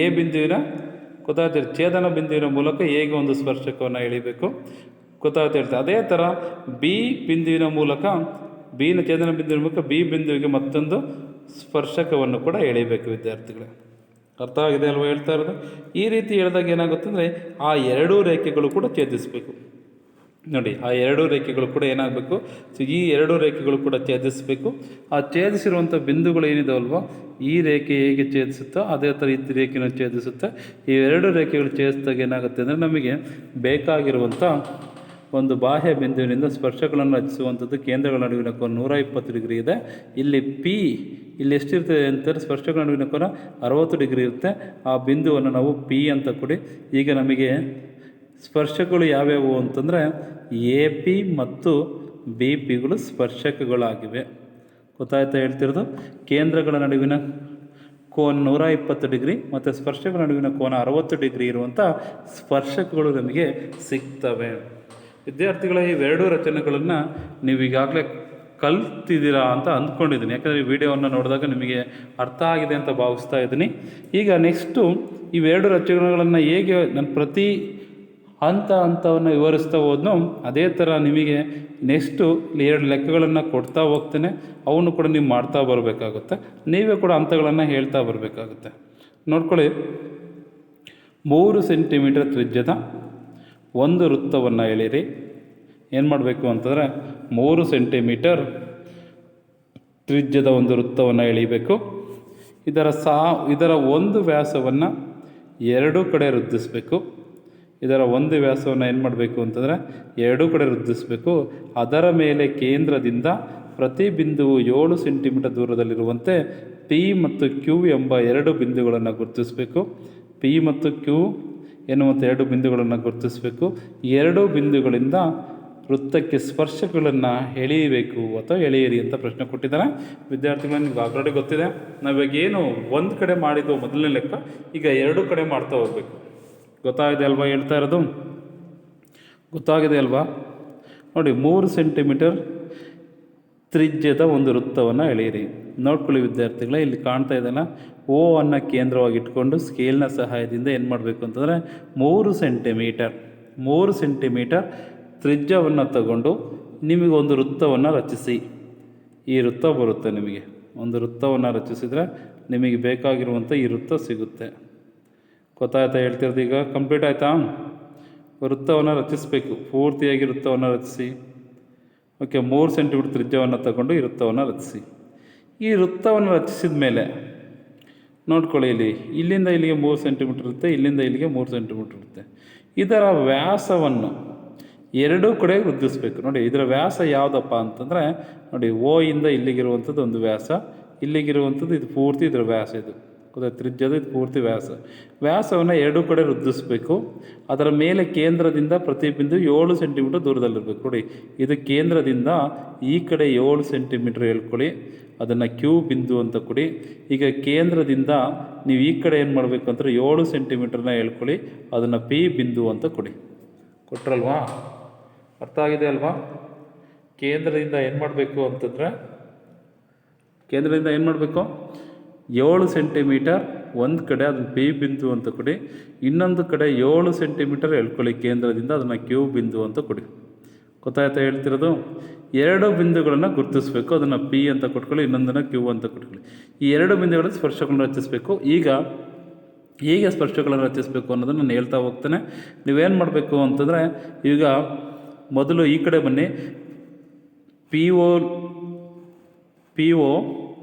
ಎ ಬಿಂದುವಿನ ಗೊತ್ತಾಗ್ತಿದೆ ಛೇದನ ಬಿಂದುವಿನ ಮೂಲಕ ಹೇಗೆ ಒಂದು ಸ್ಪರ್ಶಕವನ್ನು ಎಳಿಬೇಕು ಗೊತ್ತಾಗುತ್ತೆ ಹೇಳ್ತಾರೆ. ಅದೇ ಥರ ಬಿ ಬಿಂದುವಿನ ಮೂಲಕ ಬಿನ ಛೇದನ ಬಿಂದುವಿನ ಮೂಲಕ ಬಿ ಬಿಂದುವಿಗೆ ಮತ್ತೊಂದು ಸ್ಪರ್ಶಕವನ್ನು ಕೂಡ ಎಳಿಬೇಕು ವಿದ್ಯಾರ್ಥಿಗಳೇ. ಅರ್ಥ ಆಗಿದೆ ಅಲ್ವ ಹೇಳ್ತಾ ಇರೋದು? ಈ ರೀತಿ ಹೇಳಿದಾಗ ಏನಾಗುತ್ತೆ ಅಂದರೆ ಆ ಎರಡೂ ರೇಖೆಗಳು ಕೂಡ ಛೇದಿಸಬೇಕು. ನೋಡಿ, ಆ ಎರಡೂ ರೇಖೆಗಳು ಕೂಡ ಏನಾಗಬೇಕು, ಈ ಎರಡೂ ರೇಖೆಗಳು ಕೂಡ ಛೇದಿಸಬೇಕು. ಆ ಛೇದಿಸಿರುವಂಥ ಬಿಂದುಗಳು ಏನಿದಾವಲ್ವ, ಈ ರೇಖೆ ಹೇಗೆ ಛೇದಿಸುತ್ತೋ ಅದೇ ಥರ ಈ ರೇಖೆನ ಛೇದಿಸುತ್ತೆ. ಈ ಎರಡು ರೇಖೆಗಳು ಛೇದಿಸಿದಾಗ ಏನಾಗುತ್ತೆ ಅಂದರೆ ನಮಗೆ ಬೇಕಾಗಿರುವಂಥ ಒಂದು ಬಾಹ್ಯ ಬಿಂದುವಿನಿಂದ ಸ್ಪರ್ಶಗಳನ್ನು ರಚಿಸುವಂಥದ್ದು ಕೇಂದ್ರಗಳ ನಡುವಿನ ಕೋನ 120 ಡಿಗ್ರಿ ಇದೆ. ಇಲ್ಲಿ ಪಿ ಇಲ್ಲಿ ಎಷ್ಟಿರ್ತದೆ ಅಂತಾರೆ, ಸ್ಪರ್ಶಗಳ ನಡುವಿನ ಕೋನ 60 ಡಿಗ್ರಿ ಇರುತ್ತೆ. ಆ ಬಿಂದುವನ್ನು ನಾವು ಪಿ ಅಂತ ಕೊಡಿ. ಈಗ ನಮಗೆ ಸ್ಪರ್ಶಕಗಳು ಯಾವ್ಯಾವು ಅಂತಂದರೆ ಎ ಪಿ ಮತ್ತು ಬಿ ಪಿಗಳು ಸ್ಪರ್ಶಕಗಳಾಗಿವೆ. ಗೊತ್ತಾಯ್ತಾ ಹೇಳ್ತಿರೋದು? ಕೇಂದ್ರಗಳ ನಡುವಿನ ಕೋನ 120 ಡಿಗ್ರಿ ಮತ್ತು ಸ್ಪರ್ಶಕಗಳ ನಡುವಿನ ಕೋನ 60 ಡಿಗ್ರಿ ಇರುವಂಥ ಸ್ಪರ್ಶಕಗಳು ನಮಗೆ ಸಿಗ್ತವೆ. ವಿದ್ಯಾರ್ಥಿಗಳ ಇವೆರಡೂ ರಚನೆಗಳನ್ನು ನೀವು ಈಗಾಗಲೇ ಕಲ್ತಿದ್ದೀರಾ ಅಂತ ಅಂದ್ಕೊಂಡಿದ್ದೀನಿ. ಯಾಕಂದರೆ ಈ ವಿಡಿಯೋವನ್ನು ನೋಡಿದಾಗ ನಿಮಗೆ ಅರ್ಥ ಆಗಿದೆ ಅಂತ ಭಾವಿಸ್ತಾ ಇದ್ದೀನಿ. ಈಗ ನೆಕ್ಸ್ಟು ಇವೆರಡು ರಚನೆಗಳನ್ನು ಹೇಗೆ ನಾನು ಪ್ರತಿ ಹಂತವನ್ನು ವಿವರಿಸ್ತಾ ಹೋದ್ನೋ ಅದೇ ಥರ ನಿಮಗೆ ನೆಕ್ಸ್ಟು ಇಲ್ಲಿ 2 ಲೆಕ್ಕಗಳನ್ನು ಕೊಡ್ತಾ ಹೋಗ್ತೇನೆ. ಅವನ್ನು ಕೂಡ ನೀವು ಮಾಡ್ತಾ ಬರಬೇಕಾಗುತ್ತೆ. ನೀವೇ ಕೂಡ ಹಂತಗಳನ್ನು ಹೇಳ್ತಾ ಬರಬೇಕಾಗುತ್ತೆ. ನೋಡ್ಕೊಳ್ಳಿ, 3 ಸೆಂಟಿಮೀಟರ್ ತ್ರಿಜ್ಯದ ಒಂದು ವೃತ್ತವನ್ನು ಎಳೀರಿ. ಏನು ಮಾಡಬೇಕು ಅಂತಂದರೆ 3 ಸೆಂಟಿಮೀಟರ್ ತ್ರಿಜ್ಯದ ಒಂದು ವೃತ್ತವನ್ನು ಎಳಿಬೇಕು. ಇದರ ಒಂದು ವ್ಯಾಸವನ್ನು ಎರಡೂ ಕಡೆ ವೃದ್ಧಿಸಬೇಕು. ಇದರ ಒಂದು ವ್ಯಾಸವನ್ನು ಏನು ಮಾಡಬೇಕು ಅಂತಂದರೆ ಎರಡೂ ಕಡೆ ವೃದ್ಧಿಸಬೇಕು. ಅದರ ಮೇಲೆ ಕೇಂದ್ರದಿಂದ ಪ್ರತಿ ಬಿಂದುವು 7 ಸೆಂಟಿಮೀಟರ್ ದೂರದಲ್ಲಿರುವಂತೆ ಪಿ ಮತ್ತು ಕ್ಯೂ ಎಂಬ 2 ಬಿಂದುಗಳನ್ನು ಗುರುತಿಸಬೇಕು. ಪಿ ಮತ್ತು ಕ್ಯೂ ಎನ್ನುವಂಥ 2 ಬಿಂದುಗಳನ್ನು ಗುರುತಿಸಬೇಕು. 2 ಬಿಂದುಗಳಿಂದ ವೃತ್ತಕ್ಕೆ ಸ್ಪರ್ಶಗಳನ್ನು ಎಳೆಯಬೇಕು ಅಥವಾ ಎಳೆಯಿರಿ ಅಂತ ಪ್ರಶ್ನೆ ಕೊಟ್ಟಿದ್ದಾರೆ. ವಿದ್ಯಾರ್ಥಿಗಳು ನಿಮ್ಗೆ ಆಲ್ರೆಡಿ ಗೊತ್ತಿದೆ. ನಾವೀಗೇನು ಒಂದು ಕಡೆ ಮಾಡಿದ್ದು ಮೊದಲನೇ ಲೆಕ್ಕ, ಈಗ 2 ಕಡೆ ಮಾಡ್ತಾ ಹೋಗಬೇಕು. ಗೊತ್ತಾಗಿದೆ ಅಲ್ವಾ ಹೇಳ್ತಾ ಇರೋದು? ಗೊತ್ತಾಗಿದೆ ಅಲ್ವಾ? ನೋಡಿ, 3 ಸೆಂಟಿಮೀಟರ್ ತ್ರಿಜ್ಯದ ಒಂದು ವೃತ್ತವನ್ನು ಎಳೆಯಿರಿ. ನೋಡ್ಕೊಳ್ಳಿ ವಿದ್ಯಾರ್ಥಿಗಳೇ, ಇಲ್ಲಿ ಕಾಣ್ತಾ ಇದೆಯಲ್ಲ, ಓ ಅನ್ನು ಕೇಂದ್ರವಾಗಿ ಇಟ್ಕೊಂಡು ಸ್ಕೇಲ್ನ ಸಹಾಯದಿಂದ ಏನು ಮಾಡಬೇಕು ಅಂತಂದರೆ 3 ಸೆಂಟಿಮೀಟರ್ ತ್ರಿಜ್ಯವನ್ನು ತಗೊಂಡು ನಿಮಗೆ ಒಂದು ವೃತ್ತವನ್ನು ರಚಿಸಿ. ಈ ವೃತ್ತ ಬರುತ್ತೆ. ನಿಮಗೆ ಒಂದು ವೃತ್ತವನ್ನು ರಚಿಸಿದರೆ ನಿಮಗೆ ಬೇಕಾಗಿರುವಂಥ ಈ ವೃತ್ತ ಸಿಗುತ್ತೆ. ಗೊತ್ತಾಯ್ತಾ ಹೇಳ್ತಿರೋದು? ಈಗ ಕಂಪ್ಲೀಟ್ ಆಯಿತಾ? ವೃತ್ತವನ್ನು ರಚಿಸಬೇಕು. ಪೂರ್ತಿಯಾಗಿ ವೃತ್ತವನ್ನು ರಚಿಸಿ. ಓಕೆ, 3 ಸೆಂಟಿಮೀಟರ್ ತ್ರಿಜ್ಯವನ್ನು ತಗೊಂಡು ಈ ವೃತ್ತವನ್ನು ರಚಿಸಿ. ಈ ವೃತ್ತವನ್ನು ರಚಿಸಿದ ಮೇಲೆ ನೋಡ್ಕೊಳ್ಳಿ, ಇಲ್ಲಿಂದ ಇಲ್ಲಿಗೆ 3 ಸೆಂಟಿಮೀಟರ್ ಇರುತ್ತೆ, ಇಲ್ಲಿಂದ ಇಲ್ಲಿಗೆ 3 ಸೆಂಟಿಮೀಟರ್ ಇರುತ್ತೆ. ಇದರ ವ್ಯಾಸವನ್ನು ಎರಡೂ ಕಡೆ ವೃದ್ಧಿಸಬೇಕು. ನೋಡಿ, ಇದರ ವ್ಯಾಸ ಯಾವುದಪ್ಪ ಅಂತಂದರೆ ನೋಡಿ, ಓ ಇಂದ ಇಲ್ಲಿಗಿರುವಂಥದ್ದು ಒಂದು ವ್ಯಾಸ, ಇಲ್ಲಿಗಿರುವಂಥದ್ದು ಇದು ಪೂರ್ತಿ ಇದರ ವ್ಯಾಸ. ಇದು ತ್ರಿಜ್ಯದ ಇದು ಪೂರ್ತಿ ವ್ಯಾಸವನ್ನು ಎರಡೂ ಕಡೆ ವೃದ್ಧಿಸಬೇಕು. ಅದರ ಮೇಲೆ ಕೇಂದ್ರದಿಂದ ಪ್ರತಿ ಬಿಂದು 7 ಸೆಂಟಿಮೀಟರ್ ದೂರದಲ್ಲಿರಬೇಕು. ನೋಡಿ, ಇದು ಕೇಂದ್ರದಿಂದ ಈ ಕಡೆ 7 ಸೆಂಟಿಮೀಟರ್ ಹೇಳ್ಕೊಳ್ಳಿ, ಅದನ್ನು ಕ್ಯೂ ಬಿಂದು ಅಂತ ಕೊಡಿ. ಈಗ ಕೇಂದ್ರದಿಂದ ನೀವು ಈ ಕಡೆ ಏನು ಮಾಡಬೇಕು ಅಂದರೆ 7 ಸೆಂಟಿಮೀಟರ್ನ ಹೇಳ್ಕೊಳ್ಳಿ, ಅದನ್ನು ಪಿ ಬಿಂದು ಅಂತ ಕೊಡಿ. ಕೊಟ್ರಲ್ವಾ? ಅರ್ಥ ಆಗಿದೆ ಅಲ್ವಾ? ಕೇಂದ್ರದಿಂದ ಏನು ಮಾಡಬೇಕು ಅಂತಂದರೆ ಕೇಂದ್ರದಿಂದ ಏನು ಮಾಡಬೇಕು, 7 ಸೆಂಟಿಮೀಟರ್ ಒಂದು ಕಡೆ ಅದನ್ನು ಪಿ ಬಿಂದು ಅಂತ ಕೊಡಿ, ಇನ್ನೊಂದು ಕಡೆ 7 ಸೆಂಟಿಮೀಟರ್ ಎಳ್ಕೊಳ್ಳಿ ಕೇಂದ್ರದಿಂದ, ಅದನ್ನು ಕ್ಯೂ ಬಿಂದು ಅಂತ ಕೊಡಿ. ಗೊತ್ತಾಯ್ತಾ ಹೇಳ್ತಿರೋದು? 2 ಬಿಂದುಗಳನ್ನು ಗುರುತಿಸಬೇಕು, ಅದನ್ನು ಪಿ ಅಂತ ಕೊಟ್ಕೊಳ್ಳಿ, ಇನ್ನೊಂದನ್ನು ಕ್ಯೂ ಅಂತ ಕೊಟ್ಕೊಳ್ಳಿ. ಈ 2 ಬಿಂದುಗಳ ಸ್ಪರ್ಶಗಳನ್ನು ರಚಿಸಬೇಕು. ಈಗ ಹೇಗೆ ಸ್ಪರ್ಶಗಳನ್ನು ರಚಿಸಬೇಕು ಅನ್ನೋದನ್ನು ನಾನು ಹೇಳ್ತಾ ಹೋಗ್ತೇನೆ. ನೀವೇನು ಮಾಡಬೇಕು ಅಂತಂದರೆ, ಈಗ ಮೊದಲು ಈ ಕಡೆ ಬನ್ನಿ. ಪಿ ಒ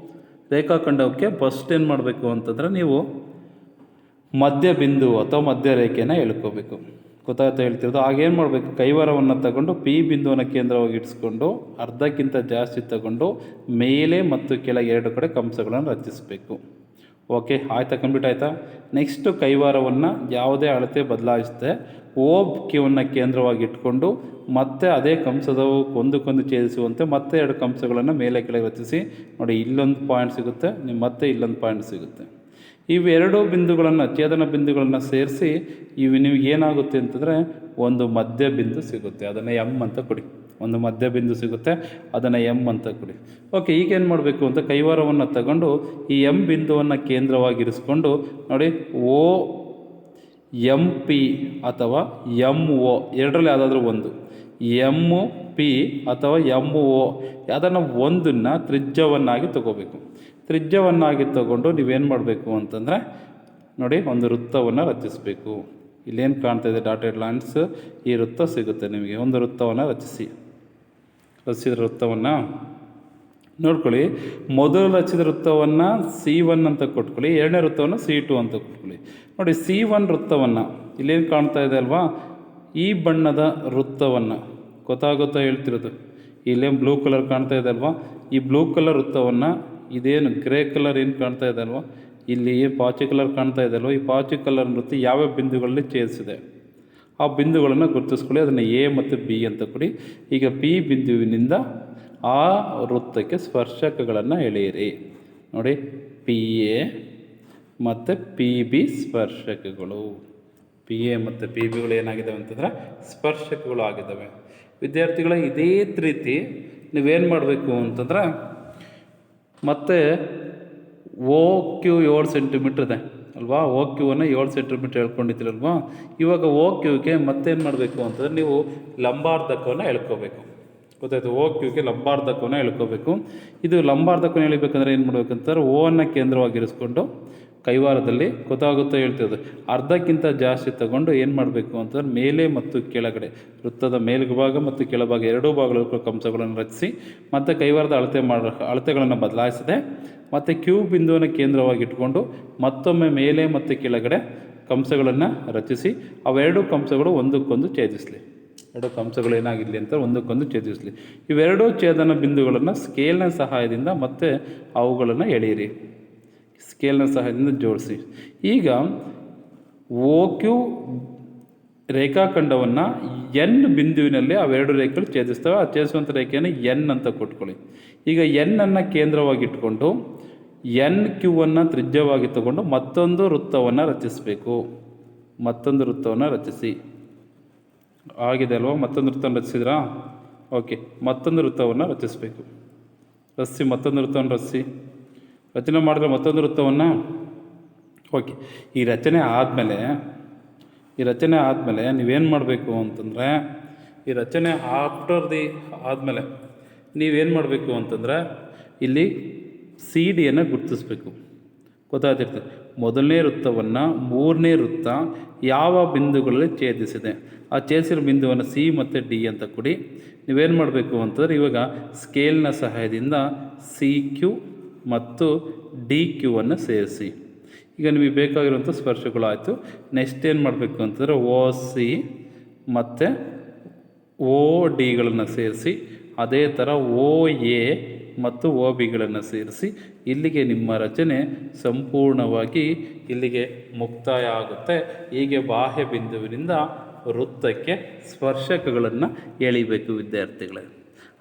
ರೇಖಾಖಂಡಕ್ಕೆ ಫಸ್ಟ್ ಏನು ಮಾಡಬೇಕು ಅಂತಂದರೆ, ನೀವು ಮಧ್ಯ ಬಿಂದು ಅಥವಾ ಮಧ್ಯ ರೇಖೆಯನ್ನು ಎಳ್ಕೋಬೇಕು. ಗೊತ್ತಾಯ್ತಾ ಹೇಳ್ತಿರೋದು? ಆಗೇನು ಮಾಡಬೇಕು, ಕೈವಾರವನ್ನು ತಗೊಂಡು ಪಿ ಬಿಂದುವನ್ನು ಕೇಂದ್ರವಾಗಿ ಇಡಿಸ್ಕೊಂಡು ಅರ್ಧಕ್ಕಿಂತ ಜಾಸ್ತಿ ತಗೊಂಡು ಮೇಲೆ ಮತ್ತು ಕೆಳಗೆ 2 ಕಡೆ ಕಂಸಗಳನ್ನು ರಚಿಸಬೇಕು. ಓಕೆ, ಆಯ್ತಾ? ಕಂಪ್ಲೀಟ್ ಆಯಿತಾ? ನೆಕ್ಸ್ಟು ಕೈವಾರವನ್ನು ಯಾವುದೇ ಅಳತೆ ಬದಲಾಯಿಸದೆ ಓ ಕ್ಯೂವನ್ನು ಕೇಂದ್ರವಾಗಿ ಇಟ್ಕೊಂಡು ಮತ್ತೆ ಅದೇ ಕಂಸದ ಒಂದಕ್ಕೊಂದು ಛೇದಿಸುವಂತೆ ಮತ್ತೆ 2 ಕಂಸಗಳನ್ನು ಮೇಲೆ ಕೆಳಗೆ ರಚಿಸಿ. ನೋಡಿ, ಇಲ್ಲೊಂದು ಪಾಯಿಂಟ್ ಸಿಗುತ್ತೆ, ಮತ್ತೆ ಇಲ್ಲೊಂದು ಪಾಯಿಂಟ್ ಸಿಗುತ್ತೆ. ಇವೆರಡೂ ಬಿಂದುಗಳನ್ನು, ಛೇದನ ಬಿಂದುಗಳನ್ನು ಸೇರಿಸಿ ನಿಮಗೆ ಏನಾಗುತ್ತೆ ಅಂತಂದರೆ ಒಂದು ಮಧ್ಯ ಬಿಂದು ಸಿಗುತ್ತೆ. ಅದನ್ನು ಎಮ್ ಅಂತ ಕೊಡಿ. ಒಂದು ಮಧ್ಯ ಬಿಂದು ಸಿಗುತ್ತೆ, ಅದನ್ನು ಎಮ್ ಅಂತ ಕೊಡಿ. ಓಕೆ, ಈಗೇನು ಮಾಡಬೇಕು ಅಂತ ಕೈವಾರವನ್ನು ತಗೊಂಡು ಈ ಎಮ್ ಬಿಂದುವನ್ನು ಕೇಂದ್ರವಾಗಿರಿಸ್ಕೊಂಡು ನೋಡಿ, ಓ ಎಮ್ ಪಿ ಅಥವಾ ಎಮ್ ಒ ಎರಡರಲ್ಲಿ ಯಾವುದಾದ್ರೂ ಒಂದು, ಎಮ್ ಪಿ ಅಥವಾ ಎಮ್ ಒ ಯಾವುದನ್ನು ಒಂದನ್ನು ತ್ರಿಜ್ಯವನ್ನಾಗಿ ತಗೋಬೇಕು. ತ್ರಿಜ್ಯವನ್ನಾಗಿ ತಗೊಂಡು ನೀವೇನು ಮಾಡಬೇಕು ಅಂತಂದರೆ ನೋಡಿ, ಒಂದು ವೃತ್ತವನ್ನು ರಚಿಸಬೇಕು. ಇಲ್ಲೇನು ಕಾಣ್ತಾ ಇದೆ ಡಾಟೆಡ್ ಲೈನ್ಸ್, ಈ ವೃತ್ತ ಸಿಗುತ್ತೆ ನಿಮಗೆ. ಒಂದು ವೃತ್ತವನ್ನು ರಚಿಸಿದ ವೃತ್ತವನ್ನು ನೋಡ್ಕೊಳ್ಳಿ. ಮೊದಲು ರಚಿಸಿದ ವೃತ್ತವನ್ನು C1 ಅಂತ ಕೊಟ್ಕೊಳ್ಳಿ, ಎರಡನೇ ವೃತ್ತವನ್ನು C2 ಅಂತ ಕೊಟ್ಕೊಳ್ಳಿ. ನೋಡಿ, C1 ವೃತ್ತವನ್ನು ಇಲ್ಲೇನು ಕಾಣ್ತಾ ಇದೆ ಅಲ್ವಾ, ಈ ಬಣ್ಣದ ವೃತ್ತವನ್ನು ಗೊತ್ತಾಗುತ್ತಾ ಹೇಳ್ತಿರೋದು? ಇಲ್ಲೇನು ಬ್ಲೂ ಕಲರ್ ಕಾಣ್ತಾ ಇದೆ ಅಲ್ವಾ, ಈ ಬ್ಲೂ ಕಲರ್ ವೃತ್ತವನ್ನು, ಇದೇನು ಗ್ರೇ ಕಲರ್ ಏನು ಕಾಣ್ತಾ ಇದೆ ಅಲ್ವಾ, ಇಲ್ಲಿ ಪಾಚಿ ಕಲರ್ ಕಾಣ್ತಾ ಇದೆ ಅಲ್ವಾ, ಈ ಪಾಚಿ ಕಲರ್ ವೃತ್ತ ಯಾವ್ಯಾವ ಬಿಂದುಗಳಲ್ಲಿ ಛೇದಿಸಿದೆ ಆ ಬಿಂದುಗಳನ್ನು ಗುರುತಿಸ್ಕೊಳ್ಳಿ. ಅದನ್ನು ಎ ಮತ್ತು ಬಿ ಅಂತ ಕೊಡಿ. ಈಗ ಪಿ ಬಿಂದುವಿನಿಂದ ಆ ವೃತ್ತಕ್ಕೆ ಸ್ಪರ್ಶಕಗಳನ್ನು ಎಳೆಯಿರಿ. ನೋಡಿ, ಪಿ ಎ ಮತ್ತು ಪಿ ಬಿ ಸ್ಪರ್ಶಕಗಳು. ಪಿ ಎ ಮತ್ತು ಪಿ ಬಿಗಳು ಏನಾಗಿದ್ದಾವೆ ಅಂತಂದರೆ ಸ್ಪರ್ಶಕಗಳು ಆಗಿದ್ದಾವೆ. ವಿದ್ಯಾರ್ಥಿಗಳ ಇದೇ ರೀತಿ ನೀವೇನು ಮಾಡಬೇಕು ಅಂತಂದರೆ, ಮತ್ತು ಓ ಕ್ಯೂ 7 ಸೆಂಟಿಮೀಟ್ರ್ ಇದೆ ಅಲ್ವಾ, ಓ ಕ್ಯೂವನ್ನು 7 ಸೆಂಟಿಮೀಟ್ರ್ ಹೇಳ್ಕೊಂಡಿದ್ದೀರಲ್ವಾ. ಇವಾಗ ಓ ಕ್ಯೂಗೆ ಮತ್ತೇನು ಮಾಡಬೇಕು ಅಂತಂದರೆ ನೀವು ಲಂಬಾರ್ಧಕವನ್ನು ಎಳ್ಕೋಬೇಕು. ಗೊತ್ತಾಯ್ತು? ಓ ಕ್ಯೂಗೆ ಲಂಬಾರ್ಧಕವನ್ನು ಎಳ್ಕೋಬೇಕು. ಇದು ಲಂಬಾರ್ಧಕವನ್ನು ಎಳಿಬೇಕಂದ್ರೆ ಏನು ಮಾಡಬೇಕಂತಾರೆ, ಓವನ್ನು ಕೇಂದ್ರವಾಗಿರಿಸ್ಕೊಂಡು ಕೈವಾರದಲ್ಲಿ ಗೊತ್ತಾಗುತ್ತಾ ಹೇಳ್ತಿರೋದು ಅರ್ಧಕ್ಕಿಂತ ಜಾಸ್ತಿ ತಗೊಂಡು ಏನು ಮಾಡಬೇಕು ಅಂತಂದ್ರೆ ಮೇಲೆ ಮತ್ತು ಕೆಳಗಡೆ ವೃತ್ತದ ಮೇಲ್ಭಾಗ ಮತ್ತು ಕೆಳಭಾಗ ಎರಡೂ ಭಾಗಗಳು ಕಂಸಗಳನ್ನು ರಚಿಸಿ ಮತ್ತು ಕೈವಾರದ ಅಳತೆಗಳನ್ನು ಬದಲಾಯಿಸದೆ ಮತ್ತು ಕ್ಯೂ ಬಿಂದುವನ್ನು ಕೇಂದ್ರವಾಗಿ ಇಟ್ಕೊಂಡು ಮತ್ತೊಮ್ಮೆ ಮೇಲೆ ಮತ್ತು ಕೆಳಗಡೆ ಕಂಸಗಳನ್ನು ರಚಿಸಿ ಅವೆರಡು ಕಂಸಗಳು ಒಂದಕ್ಕೊಂದು ಛೇದಿಸಲಿ. ಎರಡು ಕಂಸಗಳು ಏನಾಗಿರಲಿ ಅಂತ ಒಂದಕ್ಕೊಂದು ಛೇದಿಸಲಿ. ಇವೆರಡೂ ಛೇದನ ಬಿಂದುಗಳನ್ನು ಸ್ಕೇಲ್ನ ಸಹಾಯದಿಂದ ಮತ್ತೆ ಅವುಗಳನ್ನು ಎಳೆಯಿರಿ. ಸ್ಕೇಲ್ನ ಸಹಾಯದಿಂದ ಜೋಡಿಸಿ. ಈಗ ಓ ಕ್ಯೂ ರೇಖಾಖಂಡವನ್ನು ಎನ್ ಬಿಂದುವಿನಲ್ಲಿ ಅವೆರಡು ರೇಖೆಗಳು ಛೇದಿಸ್ತವೆ. ಆ ಛೇದಿಸುವಂಥ ರೇಖೆಯನ್ನು ಎನ್ ಅಂತ ಕೊಟ್ಕೊಳ್ಳಿ. ಈಗ ಎನ್ನನ್ನು ಕೇಂದ್ರವಾಗಿಟ್ಕೊಂಡು ಎನ್ ಕ್ಯೂವನ್ನು ತ್ರಿಜ್ಯವಾಗಿ ತಗೊಂಡು ಮತ್ತೊಂದು ವೃತ್ತವನ್ನು ರಚಿಸಬೇಕು. ಮತ್ತೊಂದು ವೃತ್ತವನ್ನು ರಚಿಸಿ. ಆಗಿದೆ ಅಲ್ವಾ? ಮತ್ತೊಂದು ವೃತ್ತವನ್ನು ರಚಿಸಿದ್ರಾ? ಓಕೆ, ಮತ್ತೊಂದು ವೃತ್ತವನ್ನು ರಚಿಸಬೇಕು. ಮತ್ತೊಂದು ವೃತ್ತವನ್ನು ರಚನೆ ಮಾಡಿದ್ರೆ ಮತ್ತೊಂದು ವೃತ್ತವನ್ನು. ಓಕೆ, ಈ ರಚನೆ ಆದಮೇಲೆ ನೀವೇನು ಮಾಡಬೇಕು ಅಂತಂದರೆ, ಈ ರಚನೆ ಆದಮೇಲೆ ನೀವೇನು ಮಾಡಬೇಕು ಅಂತಂದರೆ ಇಲ್ಲಿ ಸಿ ಡಿಯನ್ನು ಗುರುತಿಸ್ಬೇಕು. ಗೊತ್ತಾಗ್ತಿರ್ತದೆ. ಮೊದಲನೇ ವೃತ್ತವನ್ನು ಮೂರನೇ ವೃತ್ತ ಯಾವ ಬಿಂದುಗಳಲ್ಲಿ ಛೇದಿಸಿದೆ ಆ ಛೇದಿಸಿರೋ ಬಿಂದುವನ್ನು ಸಿ ಮತ್ತು ಡಿ ಅಂತ ಕೊಡಿ. ನೀವೇನು ಮಾಡಬೇಕು ಅಂತಂದರೆ ಇವಾಗ ಸ್ಕೇಲ್ನ ಸಹಾಯದಿಂದ ಸಿ ಕ್ಯೂ ಮತ್ತು ಡಿ ಕ್ಯೂವನ್ನು ಸೇರಿಸಿ. ಈಗ ನಿಮಗೆ ಬೇಕಾಗಿರುವಂಥ ಸ್ಪರ್ಶಗಳು ಆಯಿತು. ನೆಕ್ಸ್ಟ್ ಏನು ಮಾಡಬೇಕು ಅಂತಂದರೆ ಓ ಸಿ ಮತ್ತು ಓ ಡಿಗಳನ್ನು ಸೇರಿಸಿ, ಅದೇ ಥರ ಓ ಎ ಮತ್ತು ಓ ಬಿಗಳನ್ನು ಸೇರಿಸಿ ಇಲ್ಲಿಗೆ ನಿಮ್ಮ ರಚನೆ ಸಂಪೂರ್ಣವಾಗಿ ಇಲ್ಲಿಗೆ ಮುಕ್ತಾಯ ಆಗುತ್ತೆ. ಹೀಗೆ ಬಾಹ್ಯ ಬಿಂದುವಿನಿಂದ ವೃತ್ತಕ್ಕೆ ಸ್ಪರ್ಶಕಗಳನ್ನು ಎಳಿಬೇಕು ವಿದ್ಯಾರ್ಥಿಗಳೇ.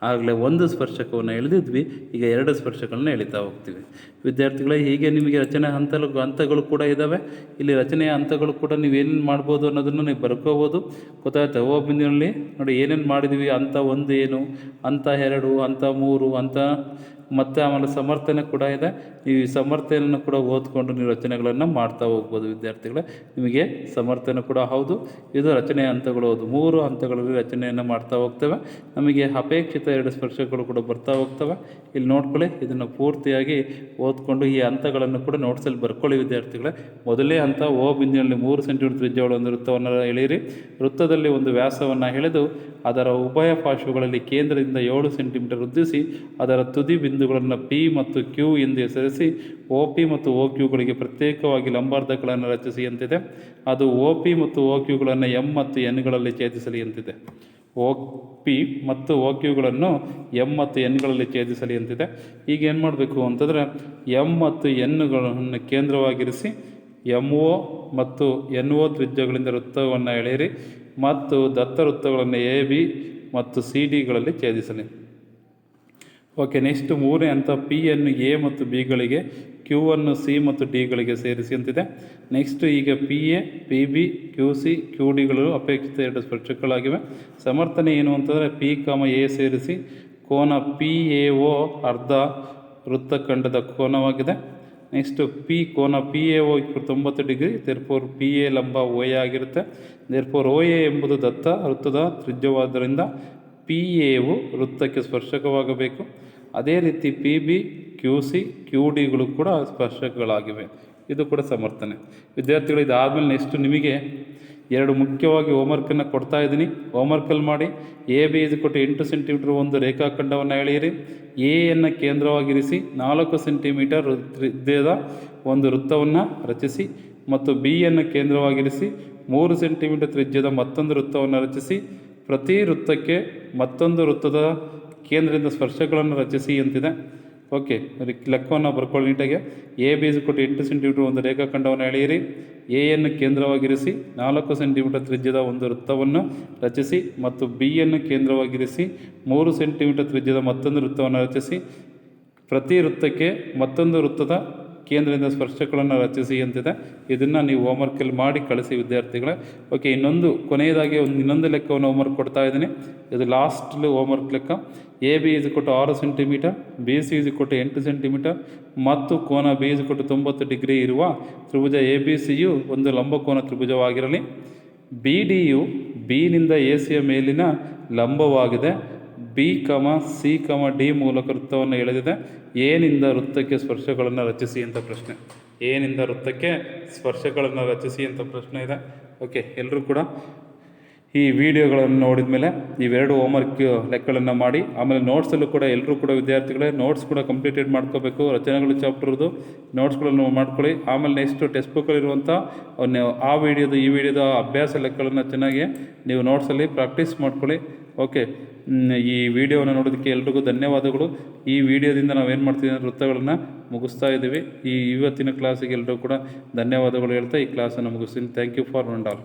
ಆಗಲೇ ಒಂದು ಸ್ಪರ್ಶಕವನ್ನು ಎಳೆದಿದ್ವಿ, ಈಗ ಎರಡು ಸ್ಪರ್ಶಕಗಳನ್ನು ಎಳಿತಾ ಹೋಗ್ತೀವಿ ವಿದ್ಯಾರ್ಥಿಗಳೇ. ಹೀಗೆ ನಿಮಗೆ ರಚನೆ ಹಂತಗಳು ಕೂಡ ಇದ್ದಾವೆ. ಇಲ್ಲಿ ರಚನೆಯ ಹಂತಗಳು ಕೂಡ ನೀವೇನೇನು ಮಾಡ್ಬೋದು ಅನ್ನೋದನ್ನು ನೀವು ಬರ್ಕೋಬೋದು. ಗೊತ್ತಾಯ್ತಾ? ಓ ಬಿಂದುವಿನಲ್ಲಿ ನೋಡಿ ಏನೇನು ಮಾಡಿದ್ವಿ. ಹಂತ 1 ಏನು, ಹಂತ 2, ಹಂತ 3, ಹಂತ ಮತ್ತು ಆಮೇಲೆ ಸಮರ್ಥನೆ ಕೂಡ ಇದೆ. ಈ ಸಮರ್ಥನೆಯನ್ನು ಕೂಡ ಓದ್ಕೊಂಡು ನೀವು ರಚನೆಗಳನ್ನು ಮಾಡ್ತಾ ಹೋಗ್ಬೋದು ವಿದ್ಯಾರ್ಥಿಗಳೇ. ನಿಮಗೆ ಸಮರ್ಥನೆ ಕೂಡ ಹೌದು, ಇದು ರಚನೆಯ ಹಂತಗಳು ಹೌದು. 3 ಹಂತಗಳಲ್ಲಿ ರಚನೆಯನ್ನು ಮಾಡ್ತಾ ಹೋಗ್ತೇವೆ. ನಮಗೆ ಅಪೇಕ್ಷಿತ 2 ಸ್ಪರ್ಶಕಗಳು ಕೂಡ ಬರ್ತಾ ಹೋಗ್ತವೆ. ಇಲ್ಲಿ ನೋಡ್ಕೊಳ್ಳಿ, ಇದನ್ನು ಪೂರ್ತಿಯಾಗಿ ಓದ್ಕೊಂಡು ಈ ಹಂತಗಳನ್ನು ಕೂಡ ನೋಟ್ಸಲ್ಲಿ ಬರ್ಕೊಳ್ಳಿ ವಿದ್ಯಾರ್ಥಿಗಳೇ. ಮೊದಲೇ ಹಂತ ಓ ಬಿಂದುವಿನಲ್ಲಿ 3 ಸೆಂಟಿಮೀಟರ್ ತ್ರಿಜ್ಯವುಳ್ಳ ಒಂದು ವೃತ್ತವನ್ನು ಎಳೆಯಿರಿ. ವೃತ್ತದಲ್ಲಿ ಒಂದು ವ್ಯಾಸವನ್ನು ಎಳೆದು ಅದರ ಉಭಯ ಪಾರ್ಶ್ವಗಳಲ್ಲಿ ಕೇಂದ್ರದಿಂದ 7 ಸೆಂಟಿಮೀಟರ್ ವೃದ್ಧಿಸಿ ಅದರ ತುದಿ ಬಿಂದುಗಳನ್ನು ಪಿ ಮತ್ತು ಕ್ಯೂ ಎಂದು ಹೆಸರಿಸಿ ಒ ಪಿ ಮತ್ತು ಒ ಕ್ಯೂಗಳಿಗೆ ಪ್ರತ್ಯೇಕವಾಗಿ ಲಂಬಾರ್ಧಗಳನ್ನು ರಚಿಸಿ ಅಂತಿದೆ. ಅದು ಒ ಪಿ ಮತ್ತು ಒ ಕ್ಯೂಗಳನ್ನು ಎಂ ಮತ್ತು ಎನ್ಗಳಲ್ಲಿ ಛೇದಿಸಲಿ ಅಂತಿದೆ. ಒ ಪಿ ಮತ್ತು ಒ ಕ್ಯೂಗಳನ್ನು ಎಂ ಮತ್ತು ಎನ್ಗಳಲ್ಲಿ ಛೇದಿಸಲಿ ಅಂತಿದೆ. ಈಗ ಏನು ಮಾಡಬೇಕು ಅಂತಂದರೆ, ಎಂ ಮತ್ತು ಎನ್ಗಳನ್ನು ಕೇಂದ್ರವಾಗಿರಿಸಿ ಎಮ್ ಒ ಮತ್ತು ಎನ್ ಒ ತ್ರಿಜ್ಯಗಳಿಂದ ವೃತ್ತವನ್ನು ಎಳೆಯಿರಿ ಮತ್ತು ದತ್ತ ವೃತ್ತಗಳನ್ನು ಎ ಬಿ ಮತ್ತು ಸಿ ಡಿಗಳಲ್ಲಿ ಛೇದಿಸಲಿ. ಓಕೆ, ನೆಕ್ಸ್ಟ್ 3ನೇ ಹಂತ ಪಿ ಅನ್ನು ಎ ಮತ್ತು ಬಿಗಳಿಗೆ, ಕ್ಯೂ ಅನ್ನು ಸಿ ಮತ್ತು ಡಿಗಳಿಗೆ ಸೇರಿಸಿ ಅಂತಿದೆ. ನೆಕ್ಸ್ಟ್ ಈಗ P A, P B, Q C, Q ಡಿಗಳು ಅಪೇಕ್ಷಿತ 2 ಸ್ಪರ್ಶಕಗಳಾಗಿವೆ. ಸಮರ್ಥನೆ ಏನು ಅಂತಂದರೆ, ಪಿ ಎ ಸೇರಿಸಿ ಕೋನ ಪಿ ಎ ಒ ಅರ್ಧ ವೃತ್ತಖಂಡದ ಕೋನವಾಗಿದೆ. ನೆಕ್ಸ್ಟ್ ಕೋನ P A O 90 degree, therefore P A ಲಂಬ ಒ ಎ ಆಗಿರುತ್ತೆ. ದೇರ್ಫೋರ್ ಒ ಎ ಎಂಬುದು ದತ್ತ ವೃತ್ತದ ತ್ರಿಜ್ಯವಾದ್ದರಿಂದ ಪಿ ಎವು ವೃತ್ತಕ್ಕೆ ಸ್ಪರ್ಶಕವಾಗಬೇಕು. ಅದೇ ರೀತಿ P B, Q C, Q ಡಿಗಳು ಕೂಡ ಸ್ಪರ್ಶಕಗಳಾಗಿವೆ. ಇದು ಕೂಡ ಸಮರ್ಥನೆ. ವಿದ್ಯಾರ್ಥಿಗಳು, ಇದಾದಮೇಲೆ ನೆಕ್ಸ್ಟ್ ನಿಮಗೆ 2 ಮುಖ್ಯವಾಗಿ ಹೋಮ್ವರ್ಕನ್ನು ಕೊಡ್ತಾ ಇದ್ದೀನಿ. ಹೋಮ್ವರ್ಕಲ್ಲಿ ಮಾಡಿ. ಎ ಬಿ 8 ಸೆಂಟಿಮೀಟರ್ ಒಂದು ರೇಖಾಖಂಡವನ್ನು ಎಳೆಯಿರಿ. ಎಯನ್ನು ಕೇಂದ್ರವಾಗಿರಿಸಿ 4 ಸೆಂಟಿಮೀಟರ್ ತ್ರಿಜ್ಯದ ಒಂದು ವೃತ್ತವನ್ನು ರಚಿಸಿ ಮತ್ತು ಬಿಯನ್ನು ಕೇಂದ್ರವಾಗಿರಿಸಿ 3 ಸೆಂಟಿಮೀಟರ್ ತ್ರಿಜ್ಯದ ಮತ್ತೊಂದು ವೃತ್ತವನ್ನು ರಚಿಸಿ. ಪ್ರತಿ ವೃತ್ತಕ್ಕೆ ಮತ್ತೊಂದು ವೃತ್ತದ ಕೇಂದ್ರದಿಂದ ಸ್ಪರ್ಶಗಳನ್ನು ರಚಿಸಿ ಅಂತಿದೆ. ಓಕೆ, ಲೆಕ್ಕವನ್ನು ಬರ್ಕೊಳ್ಳಿ ನೀಟಾಗಿ. ಎ ಬಿ 8 ಸೆಂಟಿಮೀಟರ್ ಒಂದು ರೇಖಾಖಂಡವನ್ನು ಎಳೆಯಿರಿ. ಎಯನ್ನು ಕೇಂದ್ರವಾಗಿರಿಸಿ 4 ಸೆಂಟಿಮೀಟರ್ ತ್ರಿಜ್ಯದ ಒಂದು ವೃತ್ತವನ್ನು ರಚಿಸಿ ಮತ್ತು ಬಿಯನ್ನು ಕೇಂದ್ರವಾಗಿರಿಸಿ 3 ಸೆಂಟಿಮೀಟರ್ ತ್ರಿಜ್ಯದ ಮತ್ತೊಂದು ವೃತ್ತವನ್ನು ರಚಿಸಿ. ಪ್ರತಿ ವೃತ್ತಕ್ಕೆ ಮತ್ತೊಂದು ವೃತ್ತದ ಕೇಂದ್ರದಿಂದ ಸ್ಪರ್ಶಗಳನ್ನು ರಚಿಸಿ ಅಂತಿದೆ. ಇದನ್ನು ನೀವು ಹೋಮ್ವರ್ಕಲ್ಲಿ ಮಾಡಿ ಕಳಿಸಿ ವಿದ್ಯಾರ್ಥಿಗಳೇ. ಓಕೆ, ಕೊನೆಯದಾಗಿ ಇನ್ನೊಂದು ಲೆಕ್ಕವನ್ನು ಹೋಮ್ವರ್ಕ್ ಕೊಡ್ತಾ ಇದ್ದೀನಿ. ಇದು ಲಾಸ್ಟ್ ಹೋಮ್ವರ್ಕ್ ಲೆಕ್ಕ. A B 6 centimetre, B C 8 centimetre ಮತ್ತು ಕೋನ ಬಿ 90 ಡಿಗ್ರಿ ಇರುವ ತ್ರಿಭುಜ ಎ ಬಿ ಸಿಯು ಒಂದು ಲಂಬಕೋನ ತ್ರಿಭುಜವಾಗಿರಲಿ. ಬಿ ಡಿಯು ಬಿನಿಂದ ಎ ಸಿಯ ಮೇಲಿನ ಲಂಬವಾಗಿದೆ. ಬಿ ಸಿ ಡಿ ಮೂಲಕ ವೃತ್ತವನ್ನು ಎಳೆದಿದೆ. ಏನಿಂದ ವೃತ್ತಕ್ಕೆ ಸ್ಪರ್ಶಗಳನ್ನು ರಚಿಸಿ ಅಂತ ಪ್ರಶ್ನೆ. ಏನಿಂದ ವೃತ್ತಕ್ಕೆ ಸ್ಪರ್ಶಗಳನ್ನು ರಚಿಸಿ ಅಂತ ಪ್ರಶ್ನೆ ಇದೆ. ಓಕೆ, ಎಲ್ಲರೂ ಕೂಡ ಈ ವಿಡಿಯೋಗಳನ್ನು ನೋಡಿದ ಮೇಲೆ ಇವೆರಡು ಹೋಮ್ವರ್ಕ್ ಲೆಕ್ಕಗಳನ್ನು ಮಾಡಿ. ಆಮೇಲೆ ನೋಟ್ಸಲ್ಲೂ ಕೂಡ ಎಲ್ಲರೂ ಕೂಡ ವಿದ್ಯಾರ್ಥಿಗಳೇ ನೋಟ್ಸ್ ಕೂಡ ಕಂಪ್ಲೀಟೆಡ್ ಮಾಡ್ಕೋಬೇಕು. ರಚನೆಗಳು ಚಾಪ್ಟರ್ದು ನೋಟ್ಸ್ಗಳನ್ನು ಮಾಡ್ಕೊಳ್ಳಿ. ಆಮೇಲೆ ನೆಕ್ಸ್ಟು ಟೆಕ್ಸ್ಟ್ ಬುಕ್ಕಲ್ಲಿರುವಂಥ ಆ ವಿಡಿಯೋದು ಈ ವಿಡಿಯೋದ ಅಭ್ಯಾಸ ಲೆಕ್ಕಗಳನ್ನು ಚೆನ್ನಾಗಿ ನೀವು ನೋಟ್ಸಲ್ಲಿ ಪ್ರಾಕ್ಟೀಸ್ ಮಾಡ್ಕೊಳ್ಳಿ. ಓಕೆ, ಈ ವಿಡಿಯೋವನ್ನು ನೋಡೋದಕ್ಕೆ ಎಲ್ರಿಗೂ ಧನ್ಯವಾದಗಳು. ಈ ವಿಡಿಯೋದಿಂದ ನಾವೇನು ಮಾಡ್ತೀವಿ ಅಂದರೆ ವೃತ್ತಗಳನ್ನು ಮುಗಿಸ್ತಾ ಇದ್ದೀವಿ. ಈ ಇವತ್ತಿನ ಕ್ಲಾಸಿಗೆ ಎಲ್ಲರೂ ಕೂಡ ಧನ್ಯವಾದಗಳು ಹೇಳ್ತಾ ಈ ಕ್ಲಾಸನ್ನು ಮುಗಿಸ್ತೀನಿ. Thank you for all.